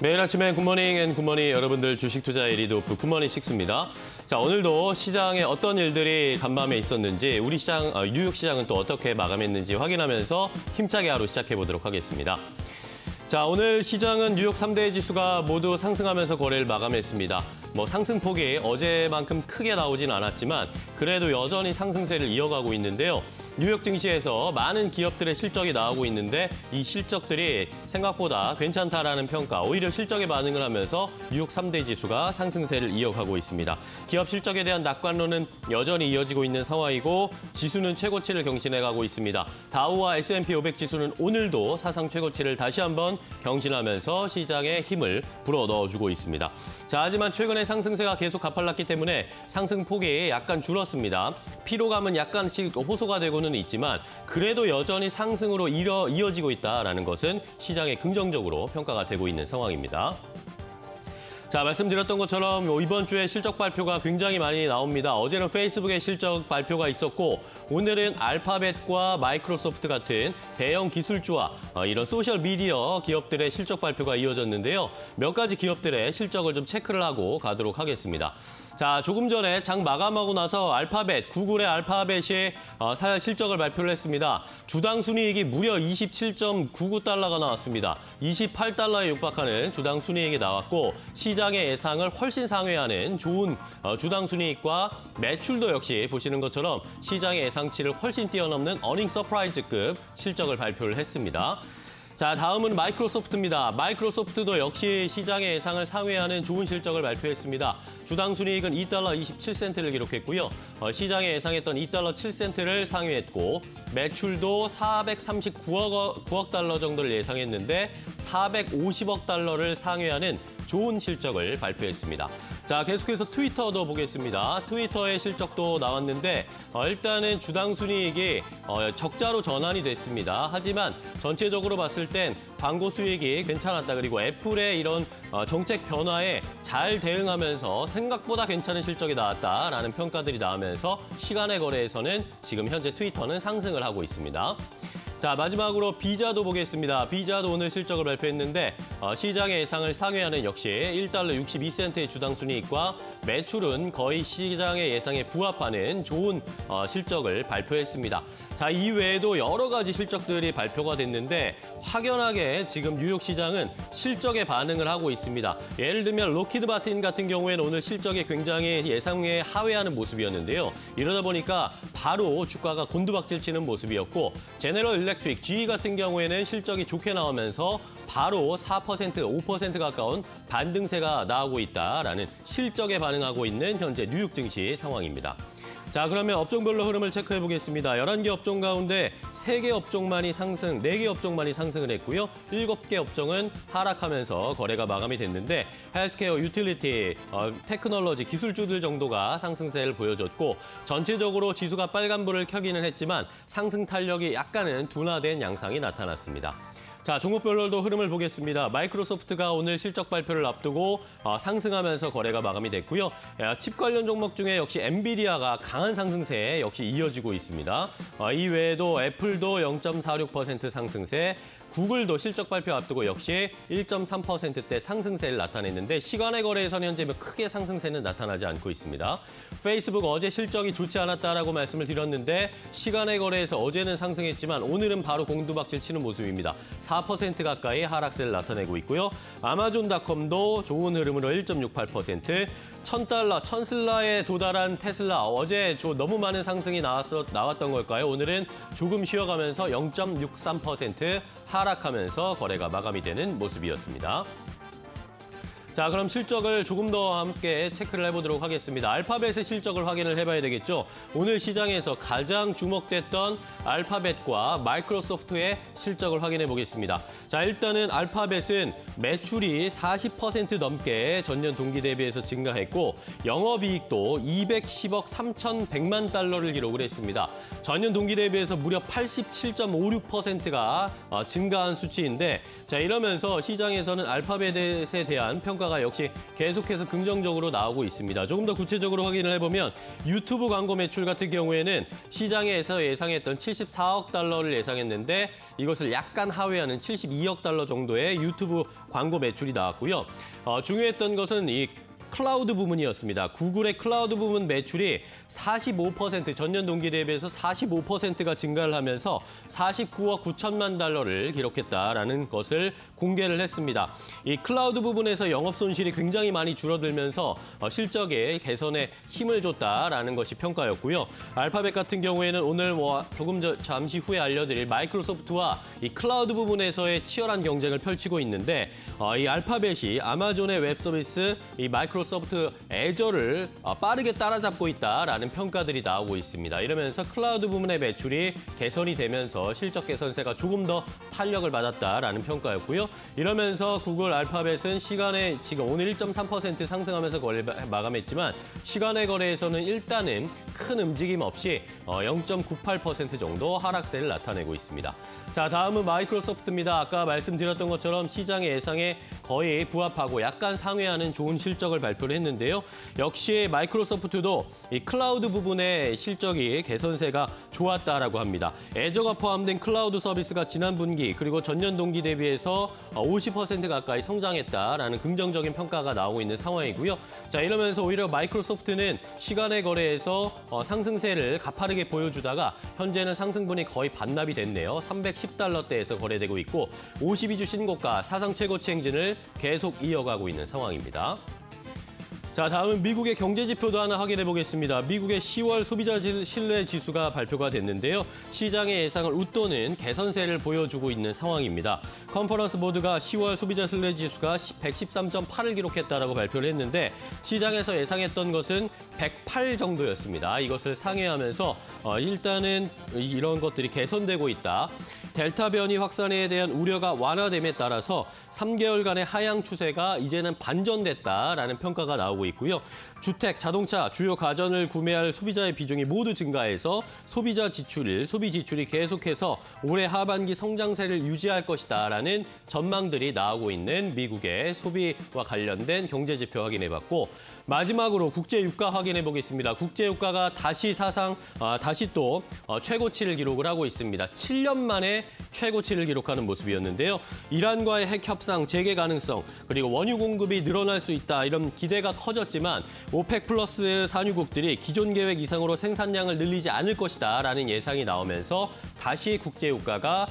매일 아침에 굿모닝 앤 굿모닝 여러분들 주식 투자의 리드오프 굿모닝 식스입니다. 자, 오늘도 시장에 어떤 일들이 간밤에 있었는지 우리 시장, 뉴욕 시장은 또 어떻게 마감했는지 확인하면서 힘차게 하루 시작해 보도록 하겠습니다. 자, 오늘 시장은 뉴욕 3대 지수가 모두 상승하면서 거래를 마감했습니다. 상승폭이 어제만큼 크게 나오진 않았지만 그래도 여전히 상승세를 이어가고 있는데요. 뉴욕 증시에서 많은 기업들의 실적이 나오고 있는데 이 실적들이 생각보다 괜찮다라는 평가, 오히려 실적에 반응을 하면서 뉴욕 3대 지수가 상승세를 이어가고 있습니다. 기업 실적에 대한 낙관론은 여전히 이어지고 있는 상황이고 지수는 최고치를 경신해가고 있습니다. 다우와 S&P 500 지수는 오늘도 사상 최고치를 다시 한번 경신하면서 시장에 힘을 불어넣어주고 있습니다. 자, 하지만 최근에 상승세가 계속 가팔랐기 때문에 상승폭이 약간 줄었습니다. 피로감은 약간씩 호소가 되고는 있지만 그래도 여전히 상승으로 이어지고 있다는 것은 시장에 긍정적으로 평가가 되고 있는 상황입니다. 자, 말씀드렸던 것처럼 이번 주에 실적 발표가 굉장히 많이 나옵니다. 어제는 페이스북의 실적 발표가 있었고 오늘은 알파벳과 마이크로소프트 같은 대형 기술주와 이런 소셜미디어 기업들의 실적 발표가 이어졌는데요. 몇 가지 기업들의 실적을 좀 체크를 하고 가도록 하겠습니다. 자, 조금 전에 장 마감하고 나서 알파벳, 구글의 알파벳이 실적을 발표를 했습니다. 주당 순이익이 무려 27.99달러가 나왔습니다. 28달러에 육박하는 주당 순이익이 나왔고 시장의 예상을 훨씬 상회하는 좋은 주당 순이익과 매출도 역시 보시는 것처럼 시장의 예상치를 훨씬 뛰어넘는 어닝 서프라이즈급 실적을 발표를 했습니다. 자, 다음은 마이크로소프트입니다. 마이크로소프트도 역시 시장의 예상을 상회하는 좋은 실적을 발표했습니다. 주당 순이익은 2달러 27센트를 기록했고요. 시장에 예상했던 2달러 7센트를 상회했고 매출도 439억 달러 정도를 예상했는데 450억 달러를 상회하는 좋은 실적을 발표했습니다. 자, 계속해서 트위터도 보겠습니다. 트위터의 실적도 나왔는데 일단은 주당 순이익이 적자로 전환이 됐습니다. 하지만 전체적으로 봤을 땐 광고 수익이 괜찮았다. 그리고 애플의 이런 정책 변화에 잘 대응하면서 생각보다 괜찮은 실적이 나왔다라는 평가들이 나오면서 시간의 거래에서는 지금 현재 트위터는 상승을 하고 있습니다. 자, 마지막으로 비자도 보겠습니다. 비자도 오늘 실적을 발표했는데 시장의 예상을 상회하는 역시 1달러 62센트의 주당 순이익과 매출은 거의 시장의 예상에 부합하는 좋은 실적을 발표했습니다. 자, 이외에도 여러 가지 실적들이 발표가 됐는데 확연하게 지금 뉴욕 시장은 실적에 반응을 하고 있습니다. 예를 들면 로키드 마틴 같은 경우에는 오늘 실적이 굉장히 예상에 하회하는 모습이었는데요. 이러다 보니까 바로 주가가 곤두박질 치는 모습이었고 제너럴 일렉트릭, GE 같은 경우에는 실적이 좋게 나오면서 바로 4%, 5% 가까운 반등세가 나오고 있다라는 실적에 반응하고 있는 현재 뉴욕 증시 상황입니다. 자, 그러면 업종별로 흐름을 체크해 보겠습니다. 11개 업종 가운데 3개 업종만이 상승, 4개 업종만이 상승을 했고요. 7개 업종은 하락하면서 거래가 마감이 됐는데 헬스케어, 유틸리티, 테크놀로지, 기술주들 정도가 상승세를 보여줬고 전체적으로 지수가 빨간불을 켜기는 했지만 상승 탄력이 약간은 둔화된 양상이 나타났습니다. 자, 종목별로도 흐름을 보겠습니다. 마이크로소프트가 오늘 실적 발표를 앞두고 상승하면서 거래가 마감이 됐고요. 칩 관련 종목 중에 역시 엔비디아가 강한 상승세에 역시 이어지고 있습니다. 이외에도 애플도 0.46% 상승세, 구글도 실적 발표 앞두고 역시 1.3%대 상승세를 나타냈는데 시간의 거래에서는 현재 크게 상승세는 나타나지 않고 있습니다. 페이스북 어제 실적이 좋지 않았다라고 말씀을 드렸는데 시간의 거래에서 어제는 상승했지만 오늘은 바로 공두박질 치는 모습입니다. 4% 가까이 하락세를 나타내고 있고요. 아마존닷컴도 좋은 흐름으로 1.68%, 1000달러, 1000슬라에 도달한 테슬라 어제 너무 많은 상승이 나왔던 걸까요? 오늘은 조금 쉬어가면서 0.63% 하락하면서 거래가 마감이 되는 모습이었습니다. 자, 그럼 실적을 조금 더 함께 체크를 해보도록 하겠습니다. 알파벳의 실적을 확인을 해봐야 되겠죠. 오늘 시장에서 가장 주목됐던 알파벳과 마이크로소프트의 실적을 확인해 보겠습니다. 자, 일단은 알파벳은 매출이 40% 넘게 전년 동기 대비해서 증가했고 영업이익도 210억 3,100만 달러를 기록을 했습니다. 전년 동기 대비해서 무려 87.56%가 증가한 수치인데 자, 이러면서 시장에서는 알파벳에 대한 평가가 평가가 역시 계속해서 긍정적으로 나오고 있습니다. 조금 더 구체적으로 확인을 해보면 유튜브 광고 매출 같은 경우에는 시장에서 예상했던 74억 달러를 예상했는데 이것을 약간 하회하는 72억 달러 정도의 유튜브 광고 매출이 나왔고요. 중요했던 것은 이 클라우드 부문이었습니다. 구글의 클라우드 부문 매출이 45% 전년 동기 대비해서 45%가 증가를 하면서 49억 9천만 달러를 기록했다라는 것을 공개를 했습니다. 이 클라우드 부분에서 영업 손실이 굉장히 많이 줄어들면서 실적의 개선에 힘을 줬다라는 것이 평가였고요. 알파벳 같은 경우에는 오늘 잠시 후에 알려드릴 마이크로소프트와 이 클라우드 부분에서의 치열한 경쟁을 펼치고 있는데 이 알파벳이 아마존의 웹 서비스 이 마이크로소프트 애저를 빠르게 따라잡고 있다라는 평가들이 나오고 있습니다. 이러면서 클라우드 부문의 매출이 개선이 되면서 실적 개선세가 조금 더 탄력을 받았다라는 평가였고요. 이러면서 구글 알파벳은 시간에 지금 오늘 1.3% 상승하면서 거래 마감했지만 시간의 거래에서는 일단은 큰 움직임 없이 0.98% 정도 하락세를 나타내고 있습니다. 자, 다음은 마이크로소프트입니다. 아까 말씀드렸던 것처럼 시장의 예상에 거의 부합하고 약간 상회하는 좋은 실적을 발표를 했는데요. 역시 마이크로소프트도 이 클라우드 부분의 실적이 개선세가 좋았다라고 합니다. 애저가 포함된 클라우드 서비스가 지난 분기 그리고 전년 동기 대비해서 50% 가까이 성장했다라는 긍정적인 평가가 나오고 있는 상황이고요. 자, 이러면서 오히려 마이크로소프트는 시간의 거래에서 상승세를 가파르게 보여주다가 현재는 상승분이 거의 반납이 됐네요. 310달러대에서 거래되고 있고 52주 신고가 사상 최고치 행진을 계속 이어가고 있는 상황입니다. 자, 다음은 미국의 경제 지표도 하나 확인해 보겠습니다. 미국의 10월 소비자 신뢰 지수가 발표가 됐는데요. 시장의 예상을 웃도는 개선세를 보여주고 있는 상황입니다. 컨퍼런스 보드가 10월 소비자 신뢰 지수가 113.8을 기록했다라고 발표를 했는데 시장에서 예상했던 것은 108 정도였습니다. 이것을 상회하면서 일단은 이런 것들이 개선되고 있다. 델타 변이 확산에 대한 우려가 완화됨에 따라서 3개월간의 하향 추세가 이제는 반전됐다라는 평가가 나오고 있고요. 주택, 자동차, 주요 가전을 구매할 소비자의 비중이 모두 증가해서 소비 지출이 계속해서 올해 하반기 성장세를 유지할 것이다라는 전망들이 나오고 있는 미국의 소비와 관련된 경제 지표 확인해봤고 마지막으로 국제 유가 확인해 보겠습니다. 국제 유가가 다시 또 최고치를 기록을 하고 있습니다. 7년 만에 최고치를 기록하는 모습이었는데요. 이란과의 핵 협상 재개 가능성 그리고 원유 공급이 늘어날 수 있다 이런 기대가 커졌지만 오펙 플러스 산유국들이 기존 계획 이상으로 생산량을 늘리지 않을 것이다라는 예상이 나오면서 다시 국제 유가가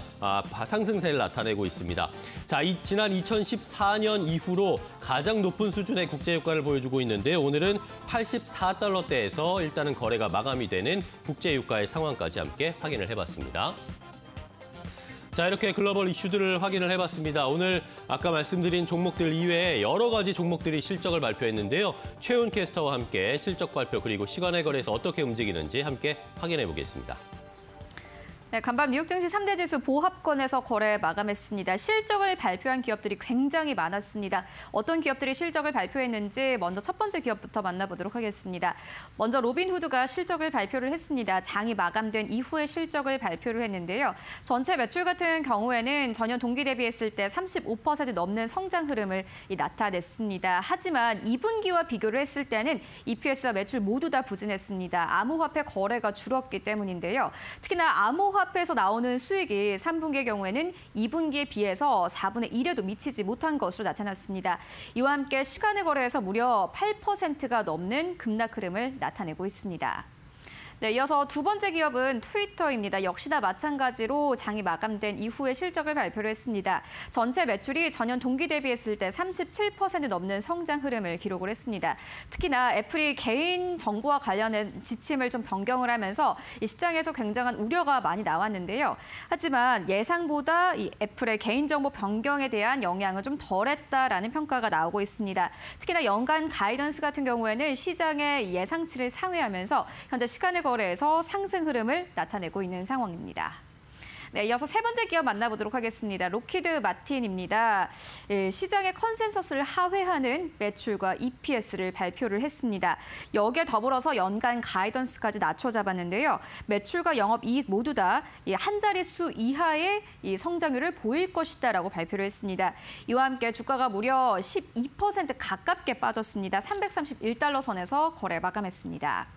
상승세를 나타내고 있습니다. 자, 지난 2014년 이후로 가장 높은 수준의 국제 유가를 보여주고 있는데 오늘은 84달러대에서 일단은 거래가 마감이 되는 국제 유가의 상황까지 함께 확인을 해봤습니다. 자, 이렇게 글로벌 이슈들을 확인을 해봤습니다. 오늘 아까 말씀드린 종목들 이외에 여러 가지 종목들이 실적을 발표했는데요. 최훈 캐스터와 함께 실적 발표 그리고 시간의 거래에서 어떻게 움직이는지 함께 확인해 보겠습니다. 네, 간밤 뉴욕 증시 3대 지수 보합권에서 거래 마감했습니다. 실적을 발표한 기업들이 굉장히 많았습니다. 어떤 기업들이 실적을 발표했는지 먼저 첫 번째 기업부터 만나보도록 하겠습니다. 먼저 로빈후드가 실적을 발표를 했습니다. 장이 마감된 이후에 실적을 발표를 했는데요. 전체 매출 같은 경우에는 전년 동기 대비했을 때 35% 넘는 성장 흐름을 나타냈습니다. 하지만 2분기와 비교를 했을 때는 EPS와 매출 모두 다 부진했습니다. 암호화폐 거래가 줄었기 때문인데요. 특히나 암호화폐에서 나오는 수익이 3분기의 경우에는 2분기에 비해서 4분의 1에도 미치지 못한 것으로 나타났습니다. 이와 함께 시간의 거래에서 무려 8%가 넘는 급락 흐름을 나타내고 있습니다. 네, 이어서 두 번째 기업은 트위터입니다. 역시나 마찬가지로 장이 마감된 이후에 실적을 발표를 했습니다. 전체 매출이 전년 동기 대비했을 때 37% 넘는 성장 흐름을 기록을 했습니다. 특히나 애플이 개인 정보와 관련된 지침을 좀 변경을 하면서 이 시장에서 굉장한 우려가 많이 나왔는데요. 하지만 예상보다 이 애플의 개인정보 변경에 대한 영향은 좀 덜했다라는 평가가 나오고 있습니다. 특히나 연간 가이던스 같은 경우에는 시장의 예상치를 상회하면서 현재 시간의 거래에서 상승 흐름을 나타내고 있는 상황입니다. 네, 이어서 세 번째 기업 만나보도록 하겠습니다. 록히드 마틴입니다. 시장의 컨센서스를 하회하는 매출과 EPS를 발표를 했습니다. 여기에 더불어서 연간 가이던스까지 낮춰 잡았는데요. 매출과 영업이익 모두 다 한 자릿수 이하의 성장률을 보일 것이다라고 발표를 했습니다. 이와 함께 주가가 무려 12% 가깝게 빠졌습니다. 331달러 선에서 거래 마감했습니다.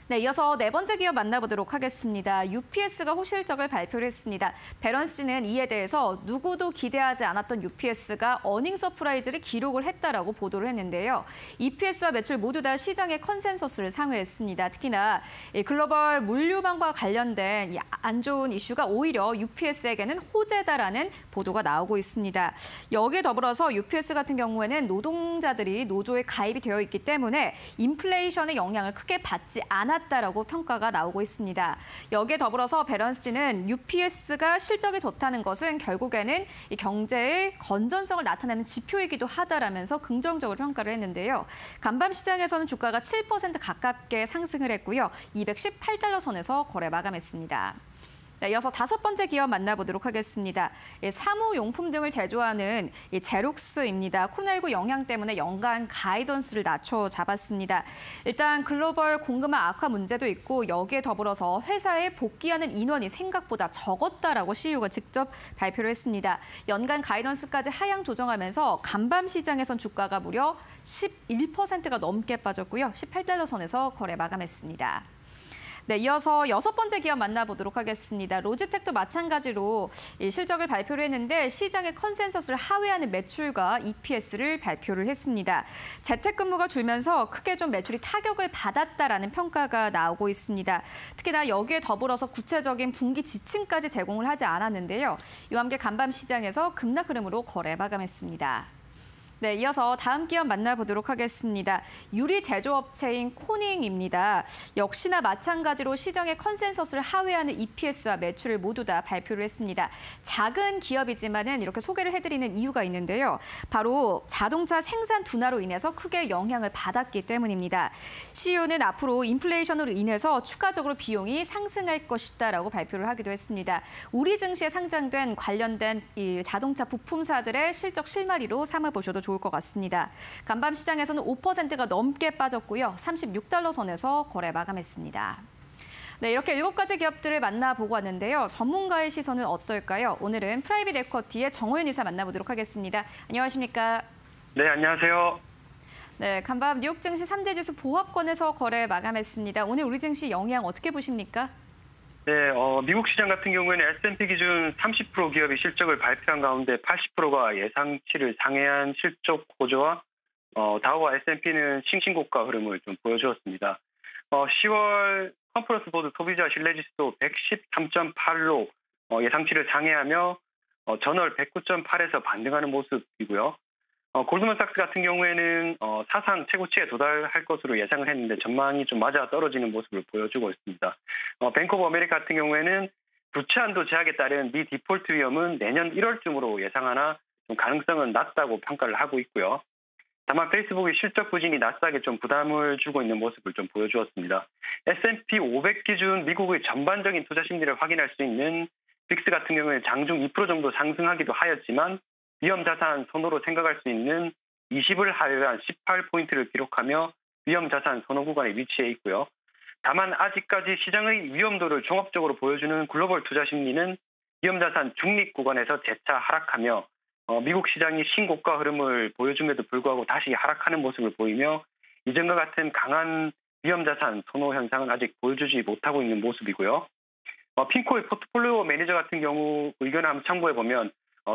네, 이어서 네 번째 기업 만나보도록 하겠습니다. UPS가 호실적을 발표를 했습니다. 배런스는 이에 대해서 누구도 기대하지 않았던 UPS가 어닝 서프라이즈를 기록을 했다라고 보도를 했는데요. EPS와 매출 모두 다 시장의 컨센서스를 상회했습니다. 특히나 글로벌 물류망과 관련된 안 좋은 이슈가 오히려 UPS에게는 호재다라는 보도가 나오고 있습니다. 여기에 더불어서 UPS 같은 경우에는 노동자들이 노조에 가입이 되어 있기 때문에 인플레이션의 영향을 크게 받지 않았다라고 평가가 나오고 있습니다. 여기에 더불어서 배런스는 UPS가 실적이 좋다는 것은 결국에는 이 경제의 건전성을 나타내는 지표이기도 하다라면서 긍정적으로 평가를 했는데요. 간밤 시장에서는 주가가 7% 가깝게 상승을 했고요. 218달러 선에서 거래 마감했습니다. 네, 이어서 다섯 번째 기업 만나보도록 하겠습니다. 사무용품 등을 제조하는 제록스입니다. 코로나19 영향 때문에 연간 가이던스를 낮춰 잡았습니다. 일단 글로벌 공급망 악화 문제도 있고 여기에 더불어서 회사에 복귀하는 인원이 생각보다 적었다라고 CEO가 직접 발표를 했습니다. 연간 가이던스까지 하향 조정하면서 간밤 시장에선 주가가 무려 11%가 넘게 빠졌고요. 18달러 선에서 거래 마감했습니다. 네, 이어서 여섯 번째 기업 만나보도록 하겠습니다. 로지텍도 마찬가지로 실적을 발표를 했는데 시장의 컨센서스를 하회하는 매출과 EPS를 발표를 했습니다. 재택근무가 줄면서 크게 좀 매출이 타격을 받았다라는 평가가 나오고 있습니다. 특히나 여기에 더불어서 구체적인 분기 지침까지 제공을 하지 않았는데요. 이와 함께 간밤 시장에서 급락 흐름으로 거래 마감했습니다. 네, 이어서 다음 기업 만나보도록 하겠습니다. 유리 제조업체인 코닝입니다. 역시나 마찬가지로 시장의 컨센서스를 하회하는 EPS와 매출을 모두 다 발표를 했습니다. 작은 기업이지만은 이렇게 소개를 해드리는 이유가 있는데요. 바로 자동차 생산 둔화로 인해서 크게 영향을 받았기 때문입니다. CEO는 앞으로 인플레이션으로 인해서 추가적으로 비용이 상승할 것이다라고 발표를 하기도 했습니다. 우리 증시에 상장된 관련된 이 자동차 부품사들의 실적 실마리로 삼아보셔도 좋을 것 같습니다. 간밤 시장에서는 5%가 넘게 빠졌고요. 36달러 선에서 거래 마감했습니다. 네, 이렇게 7가지 기업들을 만나보고 왔는데요. 전문가의 시선은 어떨까요? 오늘은 프라이빗 에쿼티의 정호연 이사 만나보도록 하겠습니다. 안녕하십니까? 네, 안녕하세요. 네, 간밤 뉴욕 증시 3대 지수 보합권에서 거래 마감했습니다. 오늘 우리 증시 영향 어떻게 보십니까? 네, 미국 시장 같은 경우에는 S&P 기준 30% 기업이 실적을 발표한 가운데 80%가 예상치를 상회한 실적 호조와 다우와 S&P는 신고가 흐름을 좀 보여주었습니다. 10월 컨퍼런스 보드 소비자 신뢰지수도 113.8로 예상치를 상회하며 전월 109.8에서 반등하는 모습이고요. 골드만삭스 같은 경우에는 사상 최고치에 도달할 것으로 예상을 했는데 전망이 좀 맞아 떨어지는 모습을 보여주고 있습니다. 뱅크 오브 아메리카 같은 경우에는 부채 한도 제약에 따른 미 디폴트 위험은 내년 1월쯤으로 예상하나 좀 가능성은 낮다고 평가를 하고 있고요. 다만 페이스북의 실적 부진이 나스닥에 좀 부담을 주고 있는 모습을 좀 보여주었습니다. S&P 500 기준 미국의 전반적인 투자 심리를 확인할 수 있는 빅스 같은 경우에 장중 2% 정도 상승하기도 하였지만 위험자산 선호로 생각할 수 있는 20을 하회한 18포인트를 기록하며 위험자산 선호 구간에 위치해 있고요. 다만 아직까지 시장의 위험도를 종합적으로 보여주는 글로벌 투자 심리는 위험자산 중립 구간에서 재차 하락하며 미국 시장이 신고가 흐름을 보여줌에도 불구하고 다시 하락하는 모습을 보이며 이전과 같은 강한 위험자산 선호 현상은 아직 보여주지 못하고 있는 모습이고요. 핑코의 포트폴리오 매니저 같은 경우 의견을 한번 참고해보면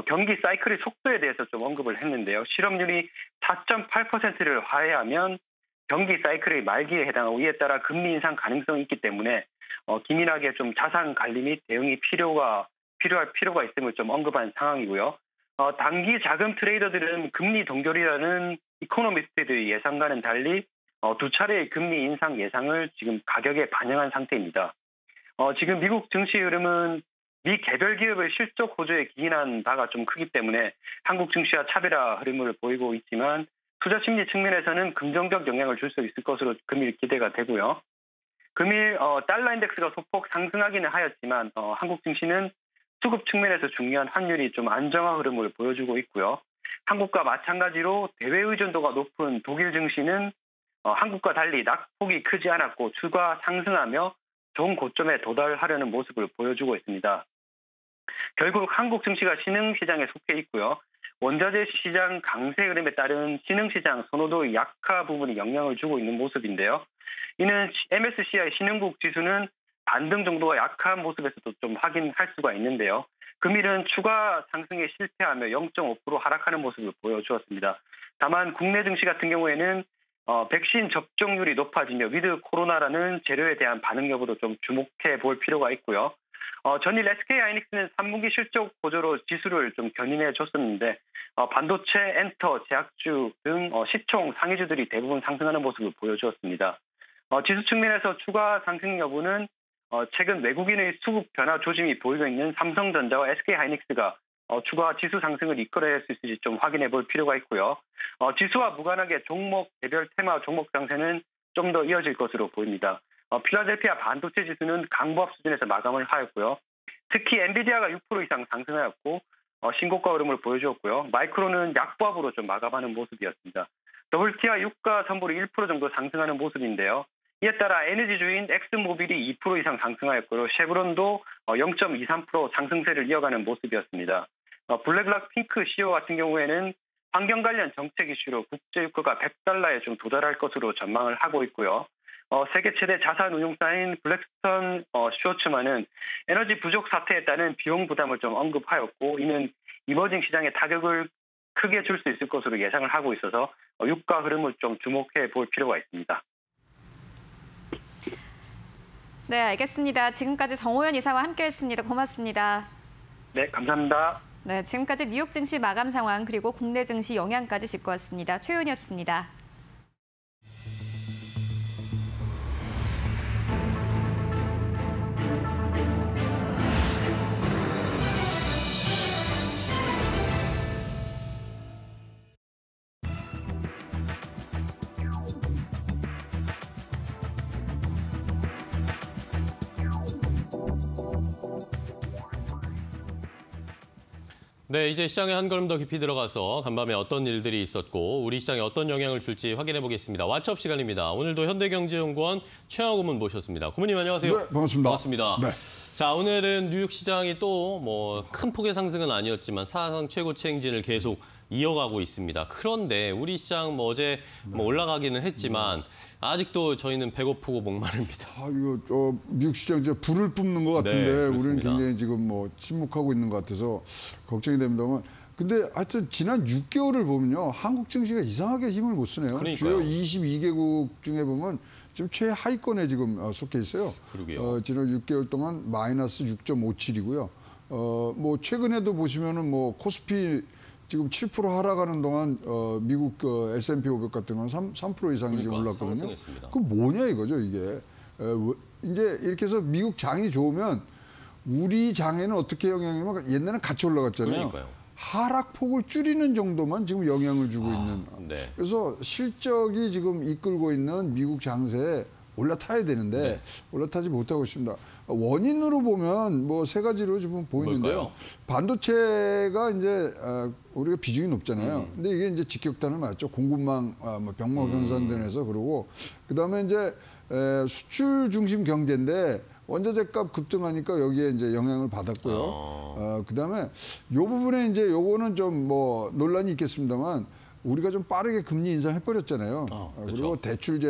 경기 사이클의 속도에 대해서 좀 언급을 했는데요. 실업률이 4.8%를 하회하면 경기 사이클의 말기에 해당하고 이에 따라 금리 인상 가능성이 있기 때문에 기민하게 좀 자산 관리 및 대응이 필요할 필요가 있음을 좀 언급한 상황이고요. 단기 자금 트레이더들은 금리 동결이라는 이코노미스트의 예상과는 달리 두 차례의 금리 인상 예상을 지금 가격에 반영한 상태입니다. 지금 미국 증시 흐름은 미 개별 기업의 실적 호조에 기인한 바가 좀 크기 때문에 한국 증시와 차별화 흐름을 보이고 있지만 투자 심리 측면에서는 긍정적 영향을 줄 수 있을 것으로 금일 기대가 되고요. 금일 달러 인덱스가 소폭 상승하기는 하였지만 한국 증시는 수급 측면에서 중요한 환율이 좀 안정화 흐름을 보여주고 있고요. 한국과 마찬가지로 대외 의존도가 높은 독일 증시는 한국과 달리 낙폭이 크지 않았고 추가 상승하며 좋은 고점에 도달하려는 모습을 보여주고 있습니다. 결국 한국 증시가 신흥시장에 속해 있고요. 원자재 시장 강세 흐름에 따른 신흥시장 선호도의 약화 부분이 영향을 주고 있는 모습인데요. 이는 MSCI 신흥국 지수는 반등 정도가 약한 모습에서도 좀 확인할 수가 있는데요. 금일은 추가 상승에 실패하며 0.5% 하락하는 모습을 보여주었습니다. 다만 국내 증시 같은 경우에는 백신 접종률이 높아지며 위드 코로나라는 재료에 대한 반응 여부도 좀 주목해 볼 필요가 있고요. 전일 SK 하이닉스는 3분기 실적 보조로 지수를 좀 견인해 줬었는데 반도체, 엔터, 제약주 등 시총 상위주들이 대부분 상승하는 모습을 보여주었습니다. 지수 측면에서 추가 상승 여부는 최근 외국인의 수급 변화 조짐이 보이고 있는 삼성전자와 SK 하이닉스가 추가 지수 상승을 이끌어낼 수 있을지 좀 확인해 볼 필요가 있고요. 지수와 무관하게 종목 개별 테마 종목 장세는 좀 더 이어질 것으로 보입니다. 필라델피아 반도체 지수는 강보합 수준에서 마감을 하였고요. 특히 엔비디아가 6% 이상 상승하였고 신고가 흐름을 보여주었고요. 마이크론은 약보합으로 좀 마감하는 모습이었습니다. WTI 유가 선물이 1% 정도 상승하는 모습인데요. 이에 따라 에너지주인 엑스모빌이 2% 이상 상승하였고요. 쉐브론도 0.23% 상승세를 이어가는 모습이었습니다. 블랙락 핑크 CEO 같은 경우에는 환경 관련 정책 이슈로 국제 유가가 $100에 좀 도달할 것으로 전망을 하고 있고요. 세계 최대 자산 운용사인 블랙스턴 슈워츠만은 에너지 부족 사태에 따른 비용 부담을 좀 언급하였고 이는 이머징 시장에 타격을 크게 줄 수 있을 것으로 예상을 하고 있어서 유가 흐름을 좀 주목해 볼 필요가 있습니다. 네, 알겠습니다. 지금까지 정호연 이사와 함께했습니다. 고맙습니다. 네, 감사합니다. 네, 지금까지 뉴욕 증시 마감 상황 그리고 국내 증시 영향까지 짚고 왔습니다. 최윤이었습니다. 네, 이제 시장에 한 걸음 더 깊이 들어가서 간밤에 어떤 일들이 있었고 우리 시장에 어떤 영향을 줄지 확인해 보겠습니다. 왓츠업 시간입니다. 오늘도 현대경제연구원 최영하 고문 모셨습니다. 고문님 안녕하세요. 네, 반갑습니다. 반갑습니다. 네. 자, 오늘은 뉴욕 시장이 또 큰 폭의 상승은 아니었지만 사상 최고치 행진을 계속 이어가고 있습니다. 그런데 우리 시장 어제 올라가기는 했지만 아직도 저희는 배고프고 목마릅니다. 이거 뉴욕 시장 이제 불을 뿜는 것 같은데 네, 우리는 그렇습니다. 굉장히 지금 침묵하고 있는 것 같아서 걱정이 됩니다만. 근데 하여튼 지난 6개월을 보면요. 한국 증시가 이상하게 힘을 못 쓰네요. 그러니까요. 주요 22개국 중에 보면 지금 최하위권에 지금 속해 있어요. 그러게요. 지난 6개월 동안 마이너스 6.57이고요. 최근에도 보시면은 코스피 지금 7% 하락하는 동안 미국 S&P 500 같은 건 3% 이상이 지금 올랐거든요. 상승했습니다. 그 뭐냐 이거죠 이게. 이제 이렇게 해서 미국 장이 좋으면 우리 장에는 어떻게 영향이 오면 옛날에는 같이 올라갔잖아요. 그러니까요. 하락폭을 줄이는 정도만 지금 영향을 주고 있는. 네. 그래서 실적이 지금 이끌고 있는 미국 장세에 올라타야 되는데 네. 올라타지 못하고 있습니다. 원인으로 보면 세 가지로 지금 보이는데요. 뭘까요? 반도체가 이제 우리가 비중이 높잖아요. 근데 이게 이제 직격탄을 맞죠. 공급망 병목 현상들에서 그러고 그다음에 이제 수출 중심 경제인데 원자재 값 급등하니까 여기에 이제 영향을 받았고요. 그다음에 요 부분에 이제 요거는 좀 논란이 있겠습니다만 우리가 좀 빠르게 금리 인상해버렸잖아요. 그렇죠. 그리고 대출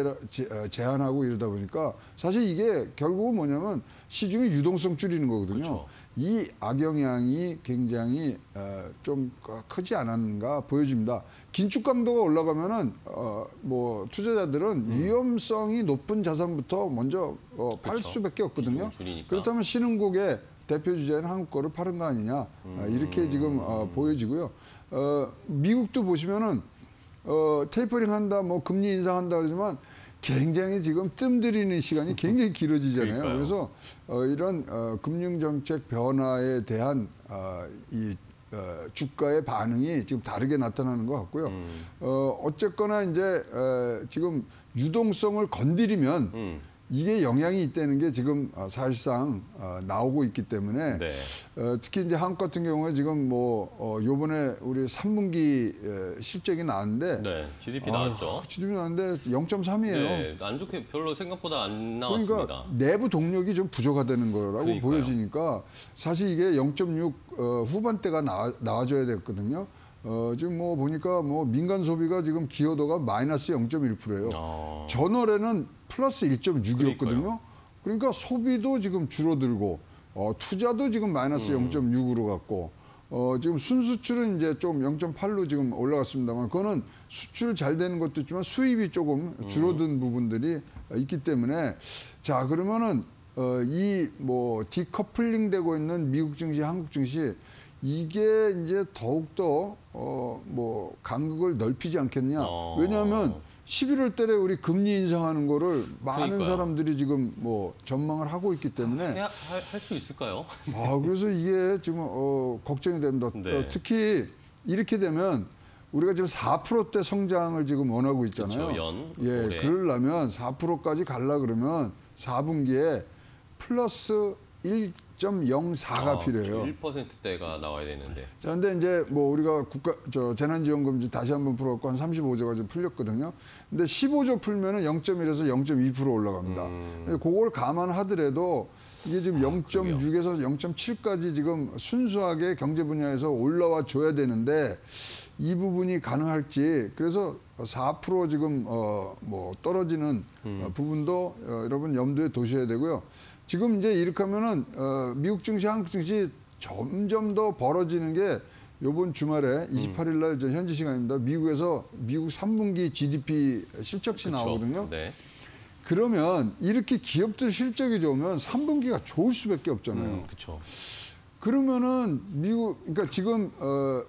제한하고 이러다 보니까 사실 이게 결국은 뭐냐면 시중의 유동성 줄이는 거거든요. 그렇죠. 이 악영향이 굉장히 좀 크지 않았는가 보여집니다. 긴축 강도가 올라가면은 투자자들은 위험성이 높은 자산부터 먼저 팔 그렇죠. 수밖에 없거든요. 줄이니까. 그렇다면 신흥국의 대표 주자인 한국 거를 파는 거 아니냐 이렇게 지금 보여지고요. 미국도 보시면은 테이퍼링 한다, 금리 인상한다 그러지만 굉장히 지금 뜸들이는 시간이 굉장히 길어지잖아요. 그러니까요. 그래서 이런 금융 정책 변화에 대한 이 주가의 반응이 지금 다르게 나타나는 것 같고요. 어쨌거나 이제 지금 유동성을 건드리면 이게 영향이 있다는 게 지금 사실상 나오고 있기 때문에 네. 특히 이제 한국 같은 경우에 지금 뭐 요번에 우리 3분기 실적이 나왔는데 네, GDP 나왔죠. GDP 나왔는데 0.3이에요. 네, 안 좋게 별로 생각보다 안 나왔습니다. 그러니까 내부 동력이 좀 부족하다는 거라고 그러니까요. 보여지니까 사실 이게 0.6 후반대가 나와줘야 됐거든요. 지금 뭐 보니까 뭐 민간 소비가 지금 기여도가 마이너스 0.1%예요. 전월에는 플러스 1.6이었거든요. 그러니까 소비도 지금 줄어들고 투자도 지금 마이너스 0.6으로 갔고 지금 순수출은 이제 좀 0.8로 지금 올라갔습니다만 그거는 수출 잘 되는 것도 있지만 수입이 조금 줄어든 부분들이 있기 때문에 자 그러면은 이 뭐 디커플링 되고 있는 미국 증시, 한국 증시 이게 이제 더욱더 뭐 간극을 넓히지 않겠냐. 왜냐하면 11월 달에 우리 금리 인상하는 거를 많은 그러니까요. 사람들이 지금 뭐 전망을 하고 있기 때문에 할 수 있을까요? 그래서 이게 지금 걱정이 됩니다. 네. 특히 이렇게 되면 우리가 지금 4%대 성장을 지금 원하고 있잖아요. 그렇죠, 올해. 그러려면 4%까지 가려 그러면 4분기에 플러스 1.04가 필요해요. 1%대가 나와야 되는데. 자, 근데 이제 뭐 우리가 재난지원금 이제 다시 한번 풀었고 한 35조가 좀 풀렸거든요. 근데 15조 풀면은 0.1에서 0.2% 올라갑니다. 그걸 감안하더라도 이게 지금 0.6에서 0.7까지 지금 순수하게 경제 분야에서 올라와 줘야 되는데 이 부분이 가능할지 그래서 4% 지금 뭐 떨어지는 부분도 여러분 염두에 두셔야 되고요. 지금 이제 이렇게 하면은 미국 증시, 한국 증시 점점 더 벌어지는 게 이번 주말에 28일 날 현지 시간입니다. 미국에서 미국 3분기 GDP 실적시 나오거든요. 네. 그러면 이렇게 기업들 실적이 좋으면 3분기가 좋을 수밖에 없잖아요. 그렇죠. 그러면은 미국 그러니까 지금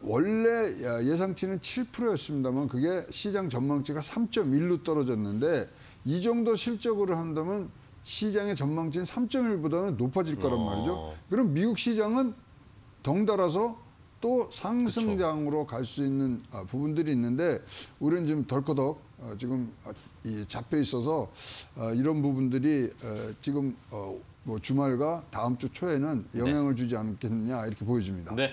원래 예상치는 7%였습니다만 그게 시장 전망치가 3.1로 떨어졌는데 이 정도 실적으로 한다면 시장의 전망치는 3.1보다는 높아질 거란 말이죠. 그럼 미국 시장은 덩달아서 또 상승장으로 갈 수 있는 부분들이 있는데 우리는 지금 덜커덕 지금 잡혀 있어서 이런 부분들이 지금 뭐 주말과 다음 주 초에는 영향을 주지 않겠느냐 이렇게 보여집니다. 네.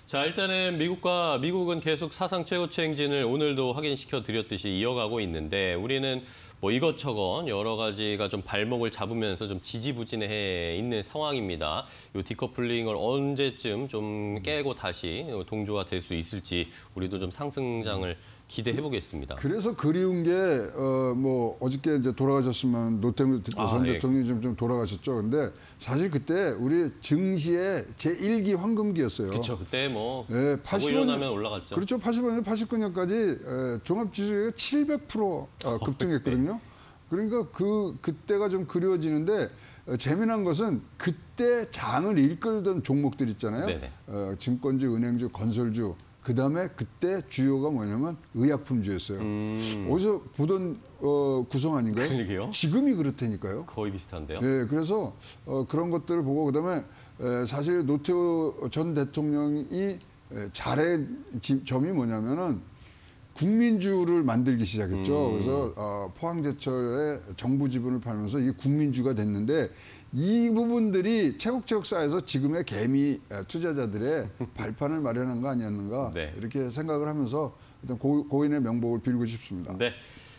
자, 일단은 미국은 계속 사상 최고치 행진을 오늘도 확인시켜 드렸듯이 이어가고 있는데 우리는 뭐 이것저것 여러 가지가 좀 발목을 잡으면서 좀 지지부진해 있는 상황입니다. 이 디커플링을 언제쯤 좀 깨고 다시 동조가 될 수 있을지 우리도 좀 상승장을 기대해 보겠습니다. 그래서 그리운 게 뭐 어저께 이제 돌아가셨으면 노태우 전 대통령이 좀 돌아가셨죠. 근데 사실 그때 우리 증시의 제1기 황금기였어요. 그렇죠. 그때 뭐 예, 자고 일어나면 올라갔죠. 그렇죠. 85년, 89년까지 종합지수가 700% 급등했거든요. 그러니까 그때가 좀 그리워지는데 재미난 것은 그때 장을 이끌던 종목들 있잖아요. 증권주, 은행주, 건설주. 그다음에 그때 주요가 뭐냐면 의약품주였어요. 어디서 보던 구성 아닌가요? 그러게요. 지금이 그렇다니까요. 거의 비슷한데요. 네, 그래서 그런 것들을 보고 그다음에 사실 노태우 전 대통령이 잘한 점이 뭐냐면은 국민주를 만들기 시작했죠. 그래서 포항제철의 정부 지분을 팔면서 이게 국민주가 됐는데 이 부분들이 차곡차곡 쌓여서 지금의 개미 투자자들의 발판을 마련한 거 아니었는가 이렇게 생각을 하면서 일단 고인의 명복을 빌고 싶습니다. 네.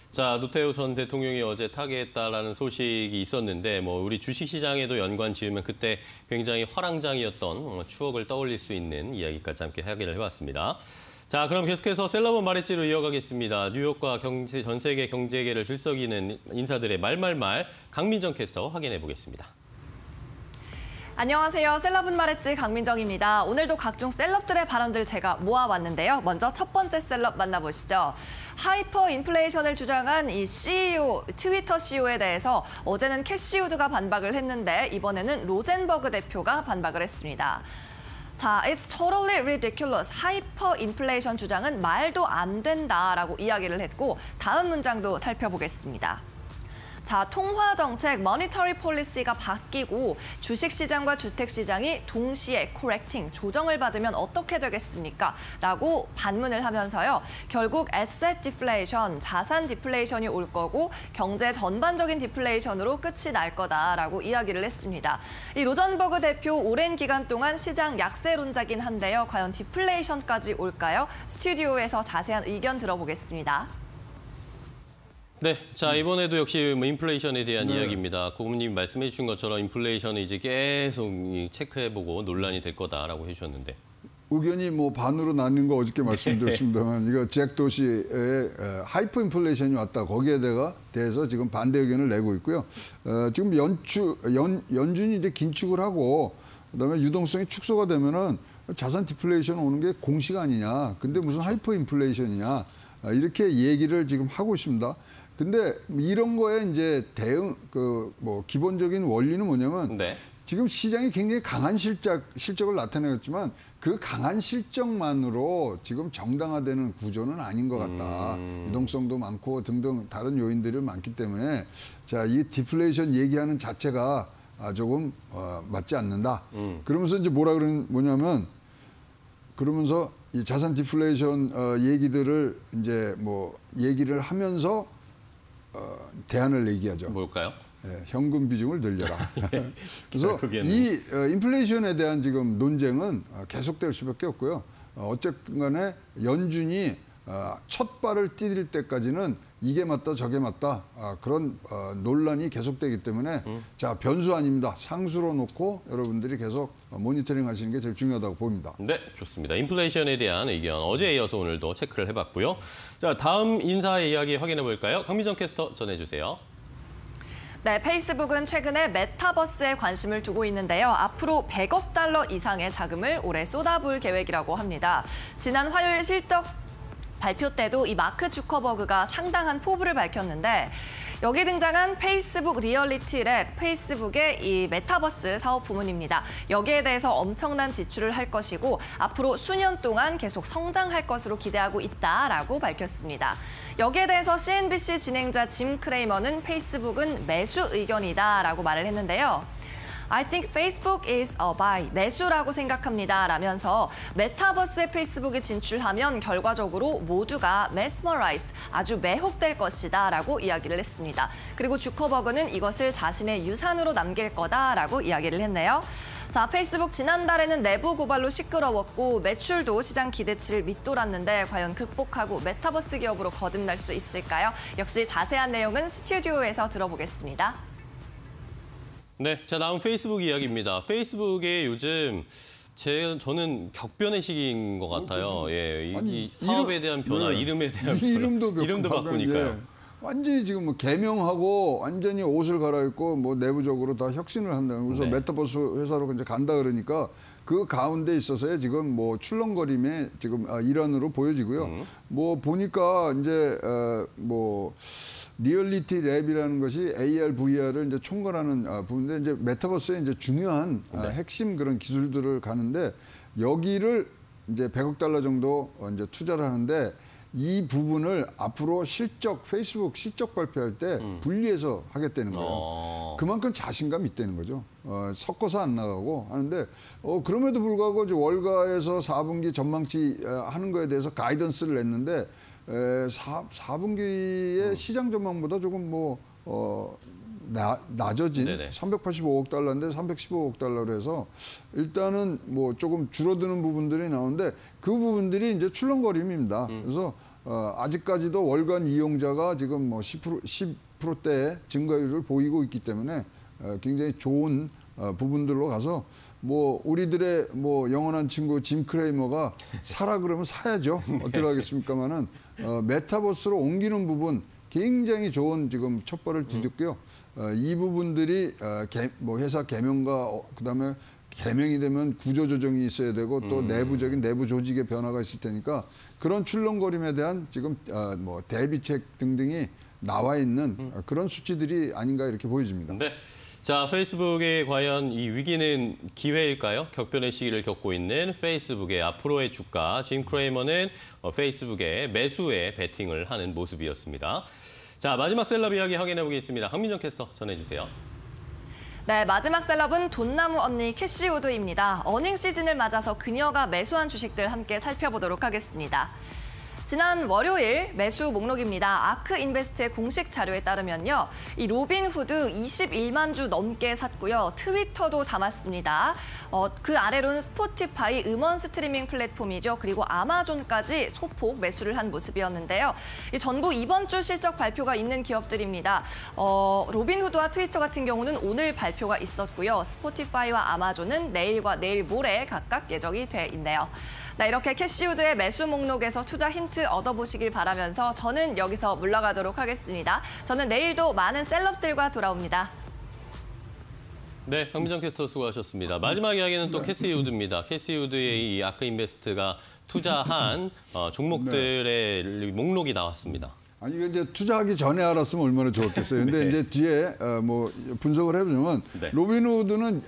자, 노태우 전 대통령이 어제 타계했다라는 소식이 있었는데 뭐 우리 주식시장에도 연관 지으면 그때 굉장히 화랑장이었던 추억을 떠올릴 수 있는 이야기까지 함께 이야기를 해봤습니다. 자, 그럼 계속해서 셀러본 말했지로 이어가겠습니다. 뉴욕과 전 세계 경제계를 들썩이는 인사들의 말말말 강민정 캐스터 확인해 보겠습니다. 안녕하세요. 셀럽은 말했지 강민정입니다. 오늘도 각종 셀럽들의 발언들 제가 모아왔는데요. 먼저 첫 번째 셀럽 만나보시죠. 하이퍼 인플레이션을 주장한 이 CEO, 트위터 CEO에 대해서 어제는 캐시 우드가 반박을 했는데 이번에는 로젠버그 대표가 반박을 했습니다. 자, it's totally ridiculous. 하이퍼 인플레이션 주장은 말도 안 된다라고 이야기를 했고 다음 문장도 살펴보겠습니다. 자, 통화 정책, 머니터리 폴리시가 바뀌고 주식시장과 주택시장이 동시에 코렉팅, 조정을 받으면 어떻게 되겠습니까? 라고 반문을 하면서요. 결국 에셋 디플레이션, 자산 디플레이션이 올 거고 경제 전반적인 디플레이션으로 끝이 날 거다라고 이야기를 했습니다. 이 로전버그 대표 오랜 기간 동안 시장 약세론자긴 한데요. 과연 디플레이션까지 올까요? 스튜디오에서 자세한 의견 들어보겠습니다. 네, 자 이번에도 역시 뭐 인플레이션에 대한 이야기입니다. 고문님 말씀해 주신 것처럼 인플레이션을 이제 계속 체크해보고 논란이 될 거다라고 해주셨는데. 의견이 뭐 반으로 나뉜 거 어저께 말씀드렸습니다만 이거 잭 도시의 하이퍼 인플레이션이 왔다. 거기에 대해서 지금 반대 의견을 내고 있고요. 지금 연준이 이제 긴축을 하고 그다음에 유동성이 축소가 되면은 자산 디플레이션 오는 게 공식 아니냐. 근데 무슨 하이퍼 인플레이션이냐. 이렇게 얘기를 지금 하고 있습니다. 근데 이런 거에 이제 대응 뭐 기본적인 원리는 뭐냐면 네. 지금 시장이 굉장히 강한 실적을 나타내었지만 그 강한 실적만으로 지금 정당화되는 구조는 아닌 것 같다. 유동성도 많고 등등 다른 요인들이 많기 때문에 자, 이 디플레이션 얘기하는 자체가 조금 맞지 않는다. 그러면서 이제 뭐냐면 그러면서 이 자산 디플레이션 얘기들을 이제 뭐 얘기를 하면서 대안을 얘기하죠. 뭘까요? 네, 현금 비중을 늘려라. 그래서 결국에는. 이 인플레이션에 대한 지금 논쟁은 계속될 수밖에 없고요. 어쨌든 간에 연준이 첫 발을 디딜 때까지는 이게 맞다 저게 맞다 그런 논란이 계속되기 때문에 자, 변수 아닙니다. 상수로 놓고 여러분들이 계속 모니터링 하시는 게 제일 중요하다고 봅니다. 네, 좋습니다. 인플레이션에 대한 의견 어제에 이어서 오늘도 체크를 해봤고요. 자, 다음 인사의 이야기 확인해 볼까요? 강미정 캐스터 전해주세요. 네, 페이스북은 최근에 메타버스에 관심을 두고 있는데요. 앞으로 100억 달러 이상의 자금을 올해 쏟아부을 계획이라고 합니다. 지난 화요일 실적 발표 때도 이 마크 주커버그가 상당한 포부를 밝혔는데 여기 등장한 페이스북 리얼리티 랩, 페이스북의 이 메타버스 사업 부문입니다. 여기에 대해서 엄청난 지출을 할 것이고 앞으로 수년 동안 계속 성장할 것으로 기대하고 있다라고 밝혔습니다. 여기에 대해서 CNBC 진행자 짐 크레이머는 페이스북은 매수 의견이다라고 말을 했는데요. I think Facebook is a buy, 매수라고 생각합니다. 라면서 메타버스에 페이스북이 진출하면 결과적으로 모두가 mesmerized, 아주 매혹될 것이다 라고 이야기를 했습니다. 그리고 주커버그는 이것을 자신의 유산으로 남길 거다라고 이야기를 했네요. 자, 페이스북 지난달에는 내부 고발로 시끄러웠고 매출도 시장 기대치를 밑돌았는데 과연 극복하고 메타버스 기업으로 거듭날 수 있을까요? 역시 자세한 내용은 스튜디오에서 들어보겠습니다. 네, 자 다음 페이스북 이야기입니다. 페이스북에 요즘 저는 격변의 시기인 것 같아요. 예, 이 사업에 대한 변화, 이름에 대한 변화, 이름도 바꾸니까요. 예. 완전히 지금 뭐 개명하고 완전히 옷을 갈아입고 뭐 내부적으로 다 혁신을 한다. 그래서 네. 메타버스 회사로 이제 간다 그러니까 그 가운데 있어서의 지금 뭐 출렁거림의 지금 일환으로 보여지고요. 뭐 보니까 이제 뭐 리얼리티 랩이라는 것이 AR, VR을 이제 총괄하는 부분인데 이제 메타버스의 이제 중요한 핵심 그런 기술들을 가는데 여기를 이제 100억 달러 정도 이제 투자를 하는데 이 부분을 앞으로 페이스북 실적 발표할 때 분리해서 하겠다는 거예요. 그만큼 자신감 있다는 거죠. 섞어서 안 나가고 하는데 그럼에도 불구하고 이제 월가에서 4분기 전망치 하는 거에 대해서 가이던스를 냈는데 4분기의 시장 전망보다 조금 낮아진 네네. 385억 달러인데 315억 달러로 해서 일단은 뭐 조금 줄어드는 부분들이 나오는데 그 부분들이 이제 출렁거림입니다. 그래서 아직까지도 월간 이용자가 지금 뭐 10%대의 증가율을 보이고 있기 때문에 굉장히 좋은 부분들로 가서 뭐 우리들의 뭐 영원한 친구 짐 크레이머가 사라 그러면 사야죠. 어떻게 하겠습니까마는 메타버스로 옮기는 부분 굉장히 좋은 지금 첫발을 디뎠고요. 이 부분들이 뭐 회사 개명과 그다음에 개명이 되면 구조조정이 있어야 되고 또 내부적인 내부 조직의 변화가 있을 테니까 그런 출렁거림에 대한 지금 뭐 대비책 등등이 나와 있는 그런 수치들이 아닌가 이렇게 보여집니다. 네. 자, 페이스북의 과연 이 위기는 기회일까요? 격변의 시기를 겪고 있는 페이스북의 앞으로의 주가, 짐 크레이머는 페이스북의 매수에 베팅을 하는 모습이었습니다. 자, 마지막 셀럽 이야기 확인해 보겠습니다. 강민정 캐스터 전해주세요. 네, 마지막 셀럽은 돈나무 언니 캐시우드입니다. 어닝 시즌을 맞아서 그녀가 매수한 주식들 함께 살펴보도록 하겠습니다. 지난 월요일 매수 목록입니다. 아크 인베스트의 공식 자료에 따르면요. 이 로빈후드 21만 주 넘게 샀고요. 트위터도 담았습니다. 그 아래로는 스포티파이 음원 스트리밍 플랫폼이죠. 그리고 아마존까지 소폭 매수를 한 모습이었는데요. 이 전부 이번 주 실적 발표가 있는 기업들입니다. 로빈후드와 트위터 같은 경우는 오늘 발표가 있었고요. 스포티파이와 아마존은 내일과 내일 모레 각각 예정이 돼 있네요. 네, 이렇게 캐시우드의 매수 목록에서 투자 힌트 얻어보시길 바라면서 저는 여기서 물러가도록 하겠습니다. 저는 내일도 많은 셀럽들과 돌아옵니다. 네, 강민정 캐스터 수고하셨습니다. 마지막 이야기는 또 캐시우드입니다. 캐시우드의 이 아크 인베스트가 투자한 종목들의 목록이 나왔습니다. 아니 이게 이제 투자하기 전에 알았으면 얼마나 좋았겠어요. 근데 네. 이제 뒤에 뭐 분석을 해보면 네. 로빈후드는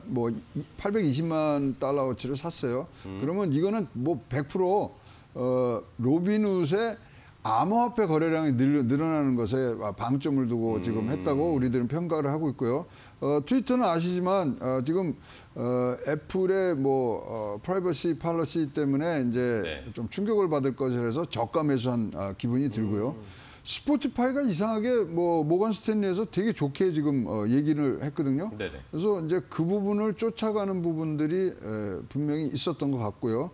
뭐 820만 달러어치를 샀어요. 그러면 이거는 뭐 100% 로빈후드의 암호화폐 거래량이 늘어나는 것에 방점을 두고 지금 했다고 우리들은 평가를 하고 있고요. 트위터는 아시지만 지금 애플의 뭐 프라이버시 팔러시 때문에 이제 네. 좀 충격을 받을 것이라서 저가 매수한 기분이 들고요. 스포티파이가 이상하게 뭐 모건 스탠리에서 되게 좋게 지금 얘기를 했거든요. 네네. 그래서 이제 그 부분을 쫓아가는 부분들이 분명히 있었던 것 같고요.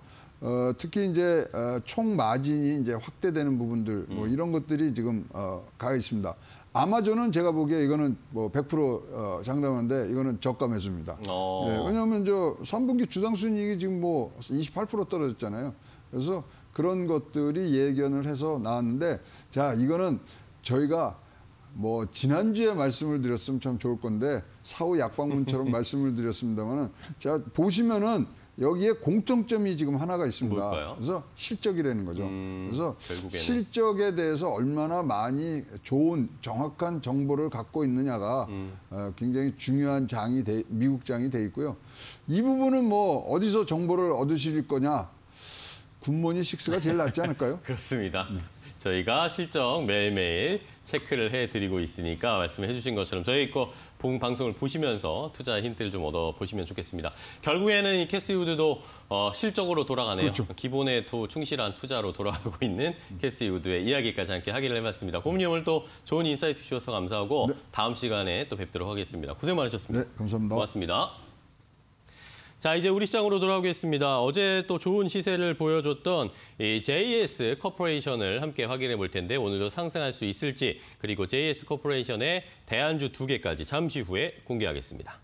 특히 이제 총 마진이 이제 확대되는 부분들 뭐 이런 것들이 지금 가 있습니다. 아마존은 제가 보기에 이거는 뭐 100% 장담하는데 이거는 저가 매수입니다. 네, 왜냐하면 저 3분기 주당 순이익이 지금 뭐 28% 떨어졌잖아요. 그래서 그런 것들이 예견을 해서 나왔는데 자 이거는 저희가 뭐 지난주에 말씀을 드렸으면 참 좋을 건데 사후 약방문처럼 말씀을 드렸습니다만은 자 보시면은 여기에 공통점이 지금 하나가 있습니다. 뭘까요? 그래서 실적이라는 거죠. 그래서 결국에는. 실적에 대해서 얼마나 많이 좋은 정확한 정보를 갖고 있느냐가 굉장히 중요한 미국 장이 돼 있고요. 이 부분은 뭐 어디서 정보를 얻으실 거냐? 굿모닝 6가 제일 낫지 않을까요? 그렇습니다. 저희가 실적 매일매일 체크를 해드리고 있으니까 말씀해 주신 것처럼 저희 거 방송을 보시면서 투자 힌트를 좀 얻어보시면 좋겠습니다. 결국에는 이 캐시우드도 실적으로 돌아가네요. 그렇죠. 기본에 또 충실한 투자로 돌아가고 있는 캐시우드의 이야기까지 함께 하기를 해봤습니다. 고문님 오늘 또 좋은 인사이트 주셔서 감사하고 네. 다음 시간에 또 뵙도록 하겠습니다. 고생 많으셨습니다. 네, 감사합니다. 고맙습니다. 자, 이제 우리 시장으로 돌아오겠습니다. 어제 또 좋은 시세를 보여줬던 이 JS 코퍼레이션을 함께 확인해 볼 텐데 오늘도 상승할 수 있을지 그리고 JS 코퍼레이션의 대안주 2개까지 잠시 후에 공개하겠습니다.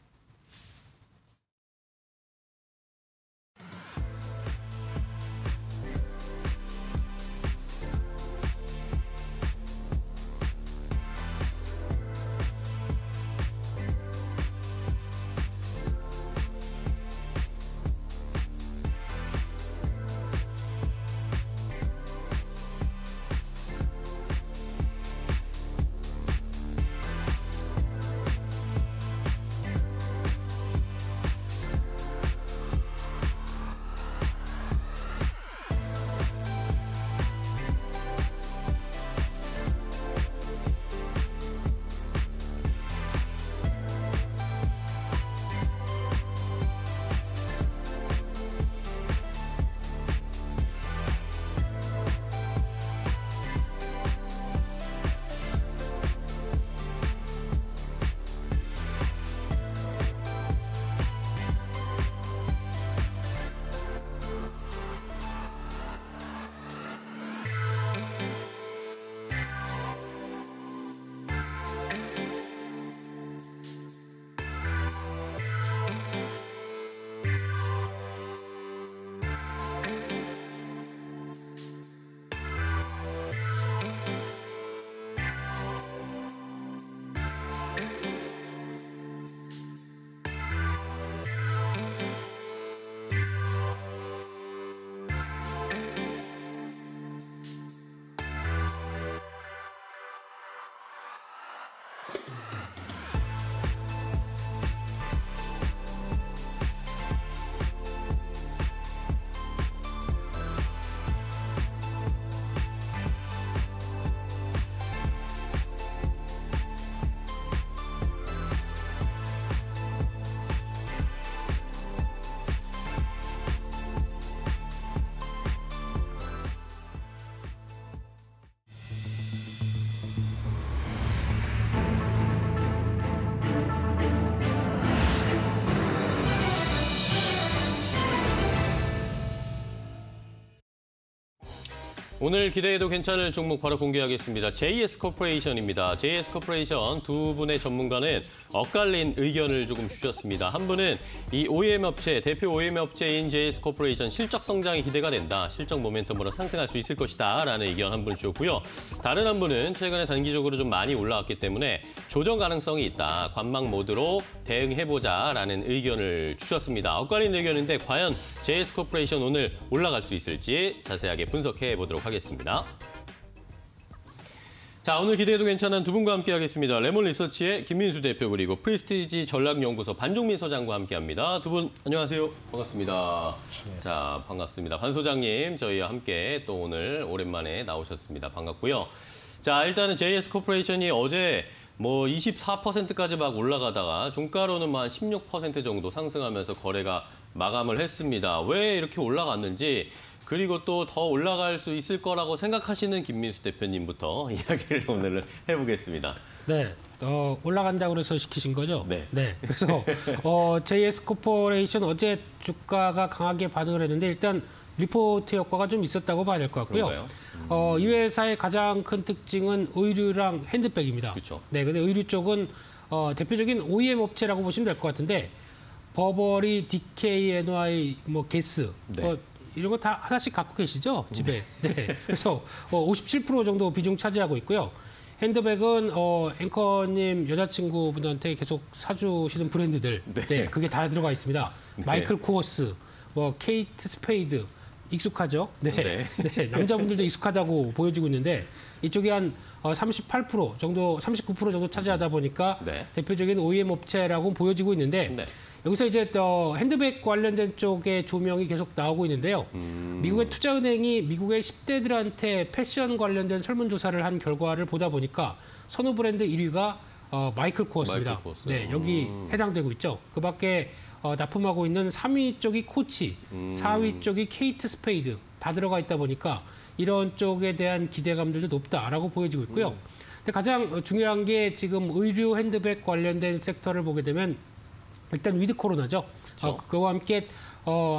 오늘 기대해도 괜찮을 종목 바로 공개하겠습니다. JS코퍼레이션입니다. JS코퍼레이션 두 분의 전문가는 엇갈린 의견을 조금 주셨습니다. 한 분은 이 OEM 업체, 대표 OEM 업체인 JS코퍼레이션 실적 성장이 기대가 된다. 실적 모멘텀으로 상승할 수 있을 것이다. 라는 의견 한 분 주셨고요. 다른 한 분은 최근에 단기적으로 좀 많이 올라왔기 때문에 조정 가능성이 있다. 관망 모드로 대응해보자. 라는 의견을 주셨습니다. 엇갈린 의견인데 과연 JS코퍼레이션 오늘 올라갈 수 있을지 자세하게 분석해 보도록 하겠습니다. 자, 오늘 기대해도 괜찮은 두 분과 함께하겠습니다. 레몬 리서치의 김민수 대표 그리고 프리스티지 전략연구소 반종민 소장과 함께합니다. 두 분 안녕하세요. 반갑습니다. 자, 반갑습니다. 반 소장님 저희와 함께 또 오늘 오랜만에 나오셨습니다. 반갑고요. 자, 일단은 JS코퍼레이션이 어제 뭐 24%까지 막 올라가다가 종가로는 한 16% 정도 상승하면서 거래가 마감을 했습니다. 왜 이렇게 올라갔는지 그리고 또 더 올라갈 수 있을 거라고 생각하시는 김민수 대표님부터 이야기를 오늘은 해보겠습니다. 네, 올라간다고 그래서 시키신 거죠? 네. 그래서 JS코퍼레이션 어제 주가가 강하게 반응을 했는데 일단 리포트 효과가 좀 있었다고 봐야 될 것 같고요. 이 회사의 가장 큰 특징은 의류랑 핸드백입니다. 그렇죠. 네, 근데 의류 쪽은 대표적인 OEM 업체라고 보시면 될 것 같은데 버버리, DKNY, 뭐 게스, 네. 이런 거 다 하나씩 갖고 계시죠? 집에. 네. 그래서 57% 정도 비중 차지하고 있고요. 핸드백은 앵커님 여자친구분한테 계속 사주시는 브랜드들. 네. 그게 다 들어가 있습니다. 네. 마이클 코어스, 뭐 케이트 스페이드. 익숙하죠? 네. 남자분들도 익숙하다고 보여지고 있는데 이쪽이 한 38% 정도, 39% 정도 차지하다 보니까 네. 대표적인 OEM 업체라고 보여지고 있는데 네. 여기서 이제 핸드백 관련된 쪽의 조명이 계속 나오고 있는데요. 미국의 투자은행이 미국의 10대들한테 패션 관련된 설문조사를 한 결과를 보다 보니까 선호 브랜드 1위가 마이클 코어스입니다. 마이클 코어스. 네, 여기 해당되고 있죠. 그 밖에 납품하고 있는 3위 쪽이 코치, 4위 쪽이 케이트 스페이드 다 들어가 있다 보니까 이런 쪽에 대한 기대감들도 높다라고 보여지고 있고요. 근데 가장 중요한 게 지금 의류 핸드백 관련된 섹터를 보게 되면 일단 위드 코로나죠. 그와 함께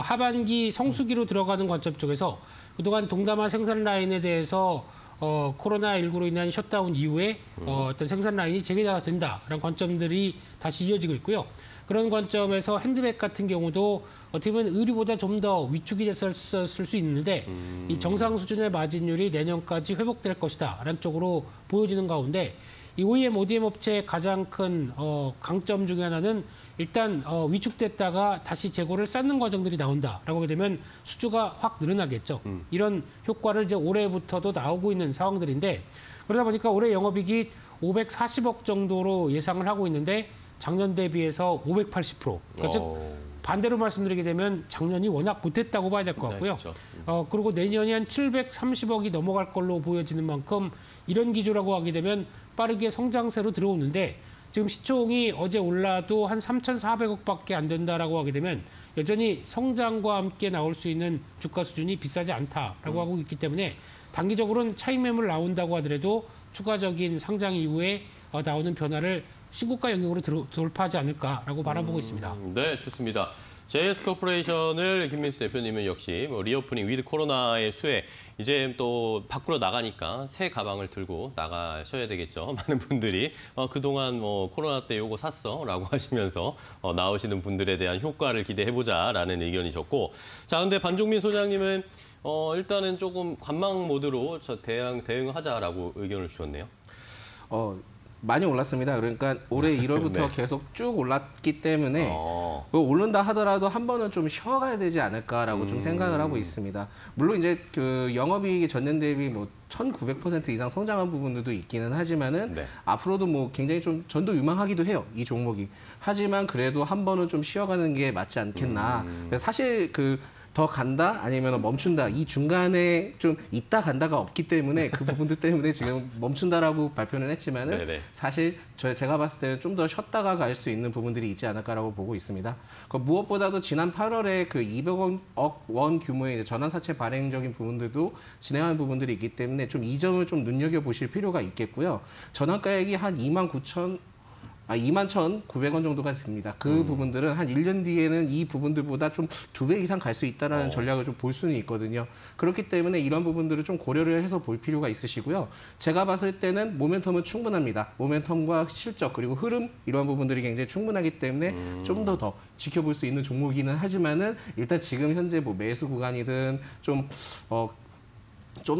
하반기 성수기로 들어가는 관점 쪽에서 그동안 동남아 생산 라인에 대해서 코로나19로 인한 셧다운 이후에 어떤 생산 라인이 재개가 된다라는 관점들이 다시 이어지고 있고요. 그런 관점에서 핸드백 같은 경우도 어떻게 보면 의류보다 좀 더 위축이 됐었을 수 있는데 이 정상 수준의 마진율이 내년까지 회복될 것이다라는 쪽으로 보여지는 가운데 이 OEM, ODM 업체의 가장 큰 강점 중에 하나는 일단 위축됐다가 다시 재고를 쌓는 과정들이 나온다라고 하게 되면 수주가 확 늘어나겠죠. 이런 효과를 이제 올해부터도 나오고 있는 상황들인데 그러다 보니까 올해 영업이익이 540억 정도로 예상을 하고 있는데 작년 대비해서 580%. 그러니까 즉 반대로 말씀드리게 되면 작년이 워낙 못했다고 봐야 될 것 같고요. 네, 그렇죠. 그리고 내년이 한 730억이 넘어갈 걸로 보여지는 만큼 이런 기조라고 하게 되면 빠르게 성장세로 들어오는데 지금 시총이 어제 올라도 한 3,400억밖에 안 된다라고 하게 되면 여전히 성장과 함께 나올 수 있는 주가 수준이 비싸지 않다라고 하고 있기 때문에 단기적으로는 차익 매물 나온다고 하더라도 추가적인 상장 이후에 나오는 변화를 신고가 영역으로 돌파하지 않을까라고 바라보고 있습니다. 네, 좋습니다. JS코퍼레이션을 김민수 대표님은 역시 뭐 리오프닝 위드 코로나의 수혜 이제 또 밖으로 나가니까 새 가방을 들고 나가셔야 되겠죠. 많은 분들이 그동안 뭐 코로나 때 요거 샀어라고 하시면서 나오시는 분들에 대한 효과를 기대해보자라는 의견이셨고 자, 근데 반종민 소장님은 일단은 조금 관망 모드로 대응하자라고 의견을 주셨네요. 많이 올랐습니다. 그러니까 올해 1월부터 네. 계속 쭉 올랐기 때문에 오른다 하더라도 한 번은 좀 쉬어가야 되지 않을까라고 좀 생각을 하고 있습니다. 물론 이제 그 영업이익이 전년 대비 뭐 1900% 이상 성장한 부분들도 있기는 하지만은 네. 앞으로도 뭐 굉장히 좀 전도 유망하기도 해요. 이 종목이. 하지만 그래도 한 번은 좀 쉬어가는 게 맞지 않겠나. 그래서 사실 더 간다 아니면 멈춘다 이 중간에 좀 있다 간다가 없기 때문에 그 부분들 때문에 지금 멈춘다라고 발표는 했지만은 네네. 사실 제가 봤을 때는 좀 더 쉬었다가 갈 수 있는 부분들이 있지 않을까라고 보고 있습니다. 무엇보다도 지난 8월에 그 200억 원 규모의 전환사채 발행적인 부분들도 진행하는 부분들이 있기 때문에 좀 이 점을 좀 눈여겨보실 필요가 있겠고요. 전환가액이 한 29,000 21,900원 정도가 됩니다. 그 부분들은 한 1년 뒤에는 이 부분들보다 좀 2배 이상 갈 수 있다는 전략을 좀 볼 수는 있거든요. 그렇기 때문에 이런 부분들을 좀 고려를 해서 볼 필요가 있으시고요. 제가 봤을 때는 모멘텀은 충분합니다. 모멘텀과 실적 그리고 흐름 이런 부분들이 굉장히 충분하기 때문에 좀 더 지켜볼 수 있는 종목이기는 하지만은 일단 지금 현재 뭐 매수 구간이든 좀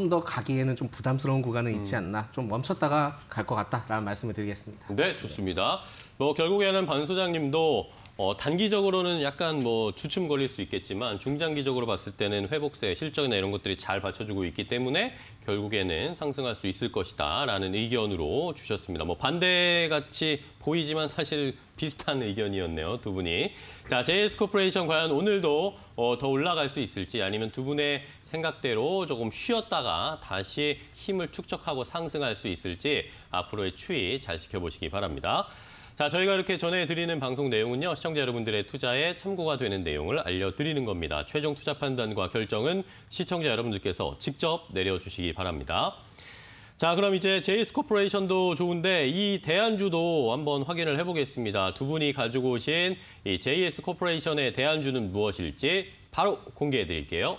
더 가기에는 좀 부담스러운 구간은 있지 않나, 좀 멈췄다가 갈 것 같다라는 말씀을 드리겠습니다. 네, 좋습니다. 뭐 결국에는 반 소장님도 단기적으로는 약간 뭐 주춤 걸릴 수 있겠지만 중장기적으로 봤을 때는 회복세, 실적이나 이런 것들이 잘 받쳐주고 있기 때문에 결국에는 상승할 수 있을 것이다라는 의견으로 주셨습니다. 뭐 반대같이 보이지만 사실 비슷한 의견이었네요, 두 분이. 자, JS코퍼레이션 과연 오늘도 더 올라갈 수 있을지 아니면 두 분의 생각대로 조금 쉬었다가 다시 힘을 축적하고 상승할 수 있을지 앞으로의 추이 잘 지켜보시기 바랍니다. 자, 저희가 이렇게 전해드리는 방송 내용은요, 시청자 여러분들의 투자에 참고가 되는 내용을 알려드리는 겁니다. 최종 투자 판단과 결정은 시청자 여러분들께서 직접 내려주시기 바랍니다. 자, 그럼 이제 JS코퍼레이션도 좋은데 이 대안주도 한번 확인을 해보겠습니다. 두 분이 가지고 오신 이 JS코퍼레이션의 대안주는 무엇일지 바로 공개해드릴게요.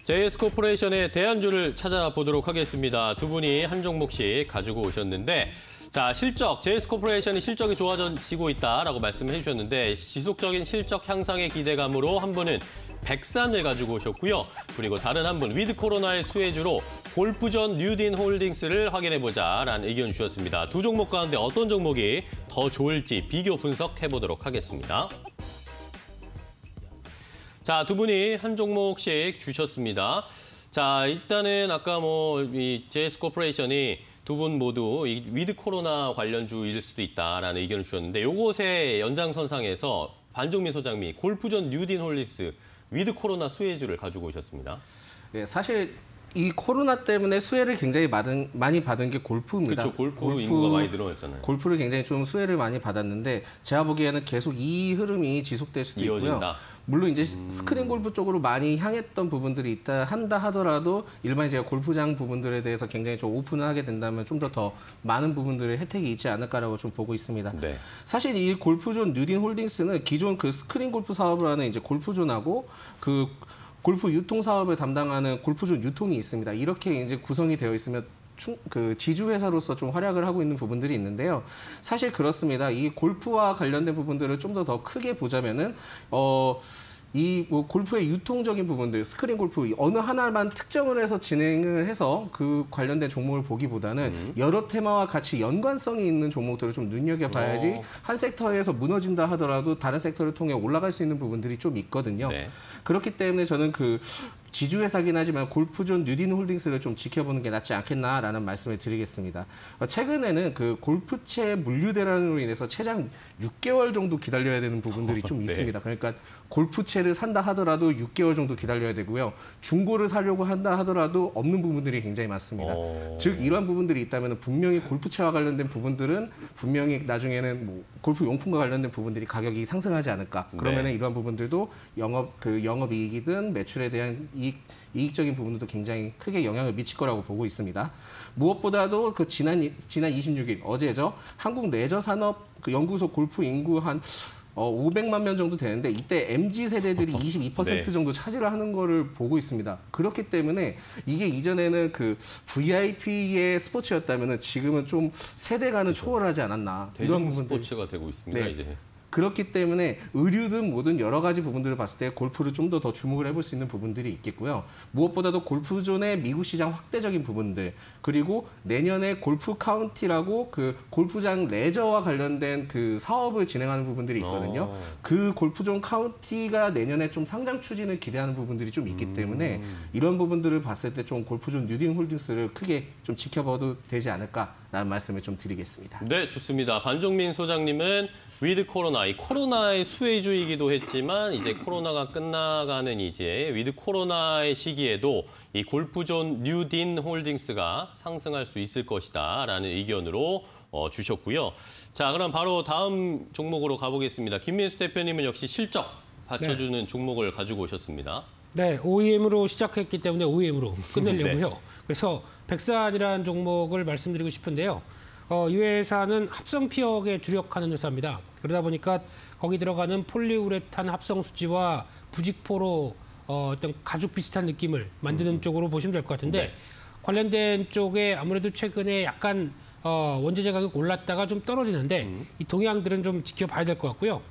JS코퍼레이션의 대안주를 찾아보도록 하겠습니다. 두 분이 한 종목씩 가지고 오셨는데, 자, 실적, JS코퍼레이션이 실적이 좋아지고 있다라고 말씀을 해주셨는데 지속적인 실적 향상의 기대감으로 한 분은 백산을 가지고 오셨고요. 그리고 다른 한 분, 위드 코로나의 수혜주로 골프전 뉴딘 홀딩스를 확인해보자라는 의견 주셨습니다. 두 종목 가운데 어떤 종목이 더 좋을지 비교 분석해보도록 하겠습니다. 자, 두 분이 한 종목씩 주셨습니다. 자, 일단은 아까 이 JS코퍼레이션이 두 분 모두 이 위드 코로나 관련주일 수도 있다라는 의견을 주셨는데 요것의 연장선상에서 반종민 소장님이 골프전 뉴딘 홀딩스 위드 코로나 수혜주를 가지고 오셨습니다. 네, 사실 이 코로나 때문에 수혜를 굉장히 많이 받은 게 골프입니다. 그렇죠. 골프 인구가 많이 늘어났잖아요. 골프를 굉장히 좀 수혜를 많이 받았는데 제가 보기에는 계속 이 흐름이 지속될 수도 이어진다. 있고요. 물론 이제 스크린 골프 쪽으로 많이 향했던 부분들이 한다 하더라도 일반 제가 골프장 부분들에 대해서 굉장히 좀 오픈을 하게 된다면 좀 더 많은 부분들의 혜택이 있지 않을까라고 좀 보고 있습니다. 네. 사실 이 골프존 뉴딘 홀딩스는 기존 그 스크린 골프 사업을 하는 이제 골프존하고 그 골프 유통 사업을 담당하는 골프존 유통이 있습니다. 이렇게 이제 구성이 되어 있으면 그 지주회사로서 좀 활약을 하고 있는 부분들이 있는데요. 사실 그렇습니다. 이 골프와 관련된 부분들을 좀 더 크게 보자면은, 이 뭐 골프의 유통적인 부분들, 스크린 골프 어느 하나만 특정을 해서 진행을 해서 그 관련된 종목을 보기보다는 여러 테마와 같이 연관성이 있는 종목들을 좀 눈여겨봐야지 한 섹터에서 무너진다 하더라도 다른 섹터를 통해 올라갈 수 있는 부분들이 좀 있거든요. 네. 그렇기 때문에 저는 그 지주회사긴 하지만 골프존 뉴딘 홀딩스를 좀 지켜보는 게 낫지 않겠나라는 말씀을 드리겠습니다. 최근에는 그 골프채 물류 대란으로 인해서 최장 6개월 정도 기다려야 되는 부분들이 좀 있습니다. 그러니까 골프채를 산다 하더라도 6개월 정도 기다려야 되고요. 중고를 사려고 한다 하더라도 없는 부분들이 굉장히 많습니다. 즉 이러한 부분들이 있다면 분명히 골프채와 관련된 부분들은 분명히 나중에는 뭐 골프 용품과 관련된 부분들이 가격이 상승하지 않을까. 그러면은 이러한 부분들도 영업이익이든 매출에 대한 이익적인 부분들도 굉장히 크게 영향을 미칠 거라고 보고 있습니다. 무엇보다도 그 지난 26일 어제죠. 한국 레저 산업 그 연구소 골프 인구 한 500만 명 정도 되는데 이때 MZ 세대들이 22% 정도 차지를 하는 거를 보고 있습니다. 그렇기 때문에 이게 이전에는 그 VIP의 스포츠였다면은 지금은 좀 세대간을 초월하지 않았나. 이런 부분들. 스포츠가 되고 있습니다. 네. 이제. 그렇기 때문에 의류든 뭐든 여러 가지 부분들을 봤을 때 골프를 좀 더 주목을 해볼 수 있는 부분들이 있겠고요. 무엇보다도 골프존의 미국 시장 확대적인 부분들, 그리고 내년에 골프 카운티라고 그 골프장 레저와 관련된 그 사업을 진행하는 부분들이 있거든요. 그 골프존 카운티가 내년에 좀 상장 추진을 기대하는 부분들이 좀 있기 때문에 이런 부분들을 봤을 때 좀 골프존 뉴딘 홀딩스를 크게 좀 지켜봐도 되지 않을까라는 말씀을 좀 드리겠습니다. 네, 좋습니다. 반종민 소장님은 위드 코로나, 이 코로나의 수혜주이기도 했지만 이제 코로나가 끝나가는 이제 위드 코로나의 시기에도 이 골프존 뉴딘 홀딩스가 상승할 수 있을 것이다라는 의견으로 주셨고요. 자, 그럼 바로 다음 종목으로 가보겠습니다. 김민수 대표님은 역시 실적 받쳐주는 종목을 가지고 오셨습니다. 네, OEM으로 시작했기 때문에 OEM으로 끝내려고요. 그래서 백산이라는 종목을 말씀드리고 싶은데요. 이 회사는 합성 피혁에 주력하는 회사입니다. 그러다 보니까 거기 들어가는 폴리우레탄 합성 수지와 부직포로 어떤 가죽 비슷한 느낌을 만드는 쪽으로 보시면 될 것 같은데 네. 관련된 쪽에 아무래도 최근에 약간 원재재 가격 올랐다가 좀 떨어지는데 이 동향들은 좀 지켜봐야 될 것 같고요.